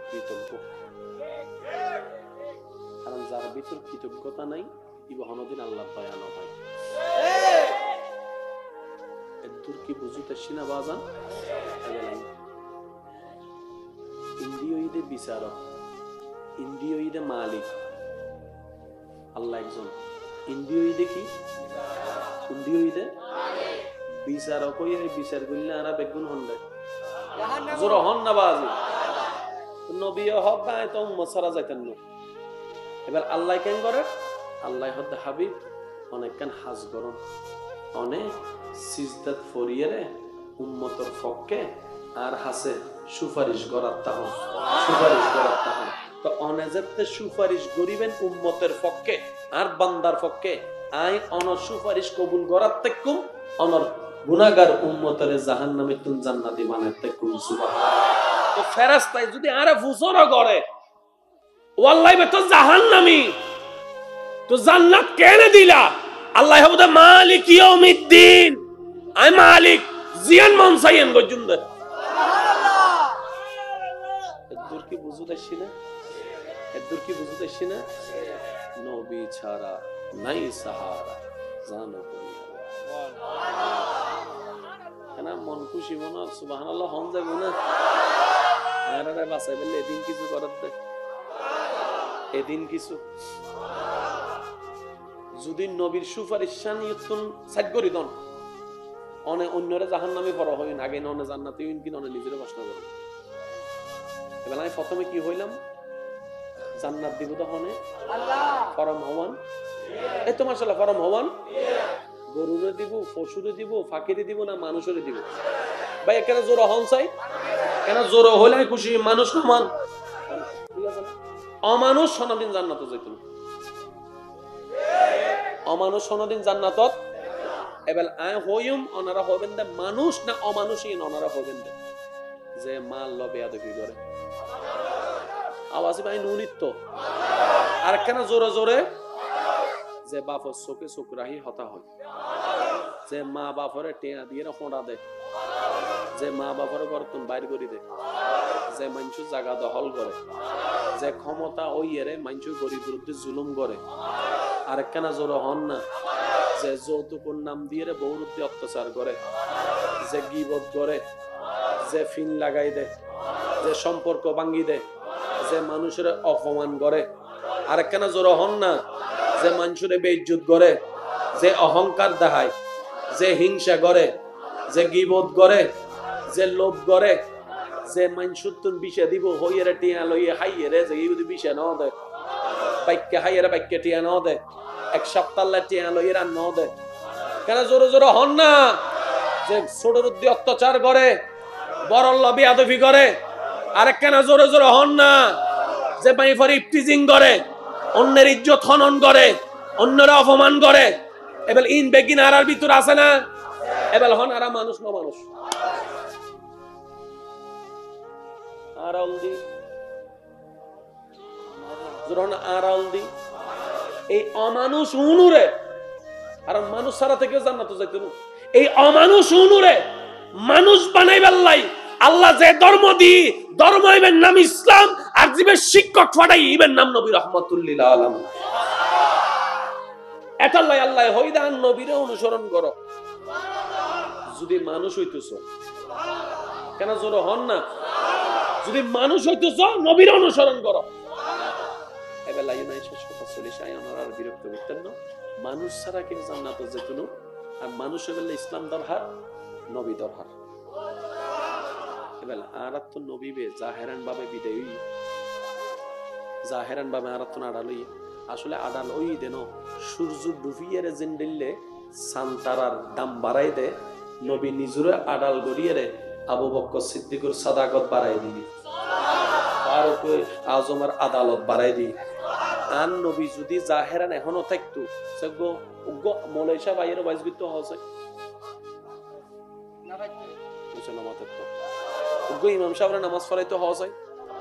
কৃতজ্ঞ কারণ যার ভিতর কৃতজ্ঞতা নাই ইবহনদিন আল্লাহ দয়া না হয় এদুর কি বুঝতে সিনা বাজান ইন্দ্রিয় ঈদে বিচারক ইন্দ্রিয় ঈদে মালিক আল্লাহ একজন ইন্দ্রিয় ঈদে কি ইন্দ্রিয় ঈদে বিচারক হইয়ে বিচার করলে আর বেগুন হন দেয় জোর হন না বাজি নবী হক না তো মশারা যাইতেন না এবার আল্লাহ কেন করে আল্লাহ হদ হাবিব অনেক কেন হাজ করন অনেক সিজদাত ফরিয়ে রে উম্মতর পক্ষে আর হাসে সুপারিশ করার তাহ সুপারিশ করার তাহ তো অনেজেতে সুপারিশ করিবেন উম্মতের পক্ষে আর বান্দার পক্ষে আই অন সুপারিশ কবুল করার তেকুম অনর গুনাহগার উম্মতের জাহান্নামে তুন জান্নাতি বানাতে তেকুম সুবহানাল্লাহ তো ফেরেশতাই যদি আরে ফুসরা করে ওয়াল্লাহি তো জাহান্নামী তো জান্নাত কেন দিলা আল্লাহ হবে মালিক ইয়াউমিদ্দিন আই মালিক জিয়ান মান সাইয়েন গজুন্দ সুবহানাল্লাহ এদুর কি বুঝুতেছি না এদুর কি বুঝুতেছি না নবী ছাড়া নাই সাহারা জানো কেন মন খুশি মনে সুবহানাল্লাহ হন যাবে না আরে বাসাই বললে এদিন কিছু করতে এদিন কিছু যদি নবীর সুপারিশ শানিয়তুন সাইড করি দন অনে অন্যরে জাহান্নামে পড়া হইন আগে ননে জান্নাতে হইন কি ননে নিজের প্রশ্ন করুন এবার আমি প্রথমে কি হইলাম জান্নাত দিব তো হনে আল্লাহ ফরম হওয়ান এই তো মাশাআল্লাহ ফরম হওয়ান গরুরে দিব পশুরে দিব ফাকিরে দিব না মানুষরে দিব ভাই কেন জোর হন চাই কেন জোর হইলে খুশি মানুষ না মান ঠিক আছে না অমানুষ সনদিন জান্নাতে যাইতো অমানুষ সনদিন জান্নাতত এবেল আই হইম ওনারা হবেন দে মানুষ না অমানুষই ওনারা হবেন দে যে মাল লবে আদবি করে আওয়াজ ভাই নুনিত আর কেন জোরে জোরে যে বাপর চোখে চোখ রাহি হতা হয় যে মা বাপরে টেয়া দিয়ে ফোঁড়া দে যে মা বাপরে বর্তন বাইর করি দে যে মানুষ জায়গা দখল করে যে ক্ষমতা ওই এরে মানুষ গরিব বিরুদ্ধে জুলুম করে আর একখানা জোর হন না যে যৌতুকর নাম দিয়ে বহুরুদ্ধে অত্যাচার করে যে গিবত করে যে ফিন লাগাই দে যে সম্পর্ক ভাঙ্গি দে যে মানুষের অপমান করে আর একখানা জোর হন না যে মানুষের বেইজ্জত করে যে অহংকার দেখায় যে হিংসা করে যে গিবত করে যে লোভ করে যে মানুষের তুন বিষে দিব হইয়েরে টিয়া লইয়ে হাইয়েরে যে যদি বিষে ন দে বাইককে হাইয়েরে বাইককে টিয়া ন দে এক সপ্তাহ টিয়া লইয়ে রান ন দে কেন জোরে জোরে হন না যে ছোটর উদ্দি অত্যাচার করে বড় লবি আদবি করে আরেক কেন জোরে জোরে হন না যে মাইফার ইফতিজিং করে অন্যের ইজ্জত হনন করে অন্যরা অপমান করে এবেল ইন বেগিন আর ভিতর আছে না এবেল হন আর মানুষ না মানুষ আরালদি যখন আরালদি এই অমানুষ উনুরে আর মানুষ সারা থেকে জান্নাতে যাইতো না এই অমানুষ উনুরে মানুষ বানাইবাল্লাই আল্লাহ যে ধর্ম দি ধর্ম ইবেন নাম ইসলাম আর জীবের শিক্ষক ফাটাই ইবেন নাম নবী রাহমাতুল্লিল আলামিন এটাল্লাই আল্লাহ হইদান নবীরে অনুসরণ করো যদি মানুষ হইতেছ কেন জোর হন না যদি মানুষ হইতেছ নবীর অনুসরণ করো এবার লাইনাই শেষ কথা চলে আই আমার আর বিরক্ত করতেন না মানুষ ছাড়া কেউ জান্নাতে যেত না আর মানুষ হইলে ইসলাম দরকার নবী দরকার এবার আর তো নবী বে জাহেরান ভাবে বিদায় জাহেরান ভাবে আর তো আড়ালই আসলে আড়াল ওই দেন সূর্য ডুবিয়ে জিন্দিল্লে সান্তারার দাম বাড়াই দে নবী নিজুরে আড়াল গড়িয়ে রে আবু বকর সিদ্দিকুর সাদাকত বাড়াই দিবি ফারুক আজমের আদালত বাড়াই দি আন নবী যদি জাহেরান এখনো থাকতো সেগো উগ্গ মৌলাইশা ভাইয়ের ওয়াইজ বিত হচ্ছে না ভাই মুসলমান মত তো উগ্গ ইমাম সাহেবের নামাজ পড়াইতে হচ্ছে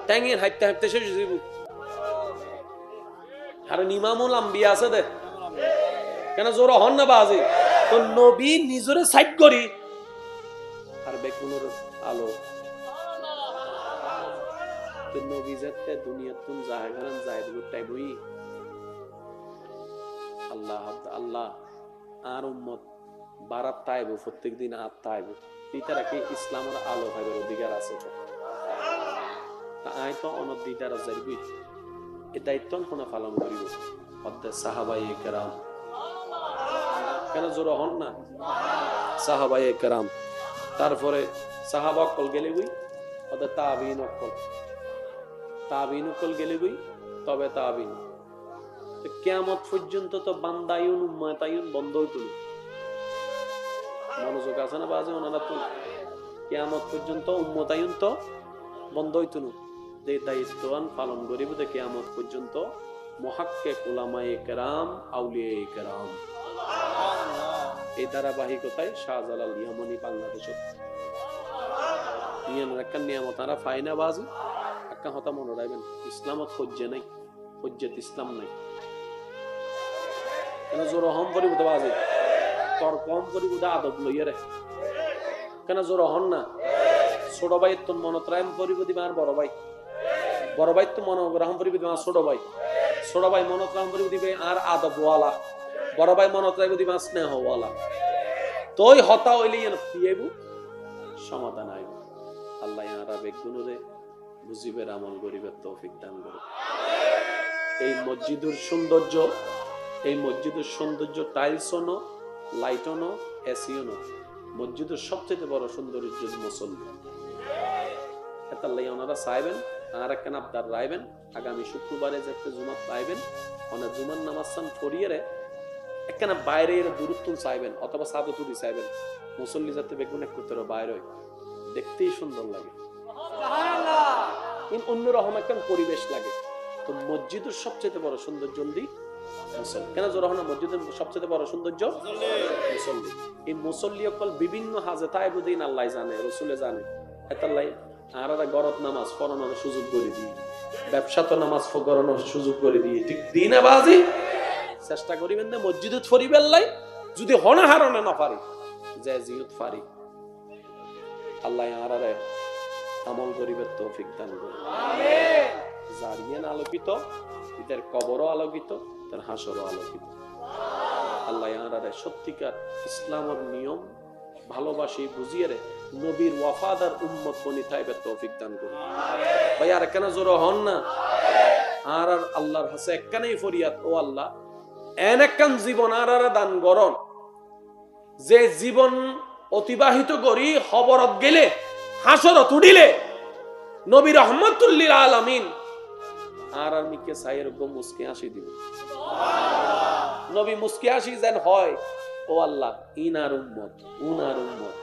ট্যাঙ্গের হাইতে হাইতে শেষ হয়ে যাবে আর ইমামুল আম্বিয়া আছে দে কেন জোর হন না বাজি তো নবী নিজরে সাইড করি আর বেকুনের আলো তো নবী যাতে দুনিয়াতুন জাহাগারান জাহিদুল টাইবই আল্লাহ আল্লাহ আর উম্মত বারাত তাইব প্রত্যেকদিন আর তাইব এইটার কি ইসলামের আলো পাইবার অধিকার আছে তা আই তো অনদ দিদার যাইবই এই দায়িত্ব কোন পালন করিব অর্ধে সাহাবায়ে কেরাম কেন জোর হন না সাহাবায়ে কেরাম তারপরে সাহাবা কল গেলে গুই অর্ধে তাবিন অকল গেলে গুই তবে তাবিন কিয়ামত পর্যন্ত তো বান্দায়ুন উম্মতায়ুন বন্ধ হইতো মনোযোগ আছে না বাজে ওনারা তো কিয়ামত পর্যন্ত উম্মতায়ুন তো বন্ধ হইতো না এই দায়িত্ববান পালন করিব যে কিয়ামত পর্যন্ত মুহাক্কিক উলামায়ে কেরাম আউলিয়ায়ে কেরাম এই ধারাবাহিকতায় শাহজালাল ইয়ামানি বাংলাদেশত নিয়ম রাখার নিয়ামত তারা ফাইনা বাজি একটা হতা মনে রাখবেন ইসলামত হজ্জে নাই হজ্জত ইসলাম নাই কেন জোর হম করিব তো বাজি তোর কম করিব তো আদব লইয়া রে কেন জোর হন না ছোট ভাই তোর মনত রাম করিব দিবা আর বড় ভাই তো মন রাম করিব দিবা ছোট ভাই মনত রাম করিব দিবে আর আদবওয়ালা বড় ভাই মনত রাখব দিবা স্নেহওয়ালা তোই হতা হইলে পিয়াইব সমাধান আইব আল্লাহ ইয়ারা বেগুনরে বুঝিবের আমল করিবের তৌফিক দান করুন এই মসজিদের সৌন্দর্য টাইলসও ন লাইটও ন এসিও ন মসজিদের সবচেয়ে বড় সৌন্দর্য মুসল্লি এতাল্লাই ওনারা চাইবেন আর একখান আবদার রাইবেন আগামী শুক্রবারে যাতে জুমাত পাইবেন অনেক জুমার নামাজ সান ফরিয়ে একখানা বাইরে দূরত্ব চাইবেন অথবা সাদতুরি চাইবেন মুসল্লি যাতে বেগুন এক করতে বাইরে দেখতেই সুন্দর লাগে অন্যরকম একটা পরিবেশ লাগে তো মসজিদের সবচেয়ে বড় সৌন্দর্য মুসল্লি কেন জোর না মসজিদের সবচেয়ে বড় সৌন্দর্য মুসল্লি এই মুসল্লি অকল বিভিন্ন হাজে তাইবুদ্দিন আল্লাহ জানে রসুলে জানে এতাল্লাই আর গরত নামাজ পড়ানোর সুযোগ করে দিই ব্যবসাত নামাজ পড়ানোর সুযোগ করে দিই ঠিক দিনে বাজি চেষ্টা করিবেন না মসজিদত ফরিবেন লাই যদি হনা হারনে না পারি যে জিয়ত পারি আল্লাহ আরারে আমল করিবের তৌফিক দান করুন আমিন জারিয়ান আলোকিত এদের কবরও আলোকিত তার হাসরও আলোকিত আল্লাহ আরারে সত্যিকার ইসলামের নিয়ম ভালোবাসি বুঝিয়ে রে নবীর ওয়াফাদার উম্মত বনিতাইবের তৌফিক দান করুন ভাই আর কেন জোর হন না আর আল্লাহর হাসে একখানেই ফরিয়াদ ও আল্লাহ এন একখান জীবন আর দান গরণ যে জীবন অতিবাহিত করি খবরত গেলে হাসরত উঠিলে নবী রহমতুল্লিল আলামিন আর মিকে সাইয়ের গো মুস্কি হাসি দিব নবী মুস্কি হাসি যেন হয় ও আল্লাহ ইনার উম্মত উনার উম্মত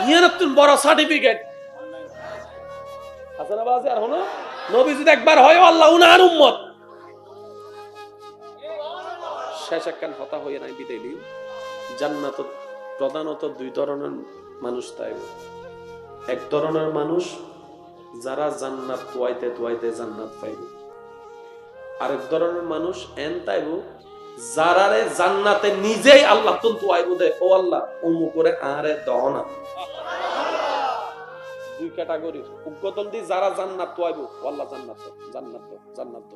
ইয়ার তুন বড় সার্টিফিকেট আসলে বাজে আর হলো নবী যদি একবার হয় ও আল্লাহ উনার উম্মত শেষ একখান হতা হয়ে নাই বিদায় দিও জান্নাত প্রধানত দুই ধরনের মানুষ তাই এক ধরনের মানুষ যারা জান্নাত তোয়াইতে জান্নাত পাইব আরেক ধরনের মানুষ এন তাইব যারারে জান্নাতে নিজেই আল্লাহ তুন তোয়াইব দে ও আল্লাহ উমু করে আরে দহনা দুই ক্যাটাগরির উগ্গতল দি যারা জান্নাত তোয়াইব আল্লাহ জান্নাত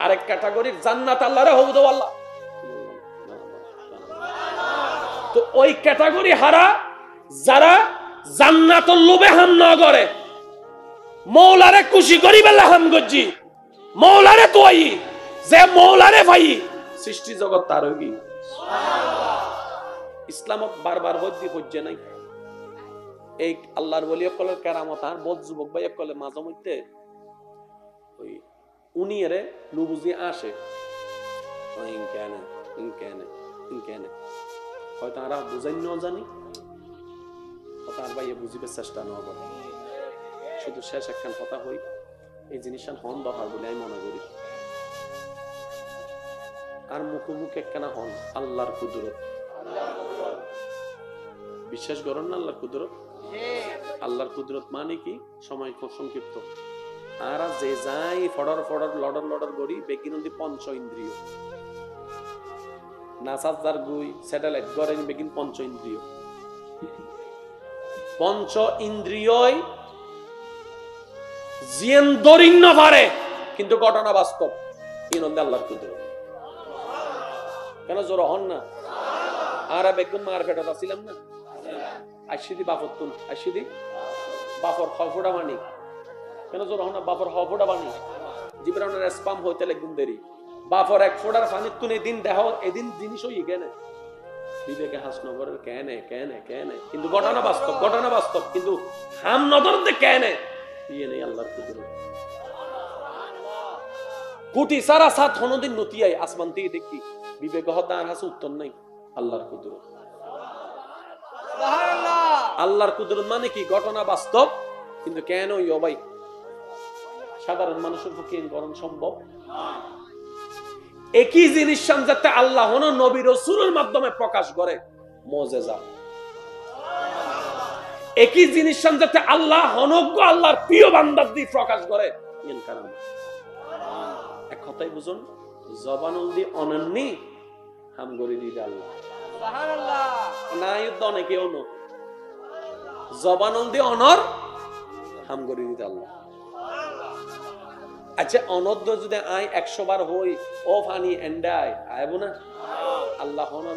আরেক ক্যাটাগরির জান্নাত আল্লাহরে হবু দে আল্লাহ তো ওই ক্যাটাগরি হারা যারা জান্নাতুল লোভে হাম না করে মৌলারে খুশি করিবে হাম গজ্জি মৌলারে তোই যে মৌলারে ভাই সৃষ্টি জগৎ তার হইবি ইসলামত বারবার হজ্জি হজ্জে নাই এই আল্লাহর ওলি কলের কেরামত আর বদ যুবক ভাই কলে মাঝে মধ্যে ওই উনি এরে লুবুজি আসে ইনকেনে হয়তো আর বুঝাই ন জানি তার ভাইয়ে বুঝিবে চেষ্টা না করে শুধু শেষ একখান কথা হই এই জিনিসটা হন দরকার বলে আমি মনে করি আর মুখোমুখি কেন হন আল্লাহর কুদরত। বিশ্বাস করেন না আল্লাহর কুদরত? আল্লাহর কুদরত মানে কি? সময় খুব সংক্ষিপ্ত। আর যে যাই ফডর ফডর লডর লডর গড়ি বেগিনন্দি পঞ্চ ইন্দ্রিয় নাসাজার গুই স্যাটেলাইট গড়েন বেগিন পঞ্চ ইন্দ্রিয়। পঞ্চ ইন্দ্রিয়ই জিয়ান দরিন না পারে, কিন্তু ঘটনা বাস্তব। ইনন্দে আল্লাহর কুদরত। কেন জোর হন না? আর বেগুন মার ফেটত আসিলাম না, আশিদি বাফর তুল, আশিদি বাফর হফোড়া মানি। কেন জোর হন না? বাফর হফোড়া বানি জীবনের স্পাম হইতে লাগুন দেরি। বাফর এক ফোড়ার পানির তুলে দিন দেহ এদিন জিনিস হই কেন বিবেকে হাস নগরের কেনে কেনে কেনে, কিন্তু ঘটনা বাস্তব, ঘটনা বাস্তব, কিন্তু হাম নজর দে কেনে ইয়ে নেই আল্লাহর কুদরত। কোটি সারা সাত হনদিন নতিয়াই আসমান থেকে দেখি বিবেক হতার হাসে উত্তর নাই আল্লাহর কুদরত। আল্লাহর কুদরত মানে কি? ঘটনা বাস্তব, কিন্তু কেন ইয় ভাই সাধারণ মানুষের পক্ষে গ্রহণ সম্ভব? একই জিনিস যাতে আল্লাহ নবী রাসূলের মাধ্যমে প্রকাশ করে মুজিজা। একই জিনিস যাতে আল্লাহ অনজ্ঞ আল্লাহর প্রিয় বান্দার দিয়ে প্রকাশ করে এর কারণে। এক কথাই বুঝুন, জবানুল দি অনন্যি হাম গরি দিতে আল্লাহ সুবহানাল্লাহ না ইউদ্ধ অনেকে অন জবানুল দি অনর হাম গরি দিতে আল্লাহ। আচ্ছা অনদ্য যদি আই 100 বার হই ও ফানি এন্ডাই আইব না আল্লাহ হনর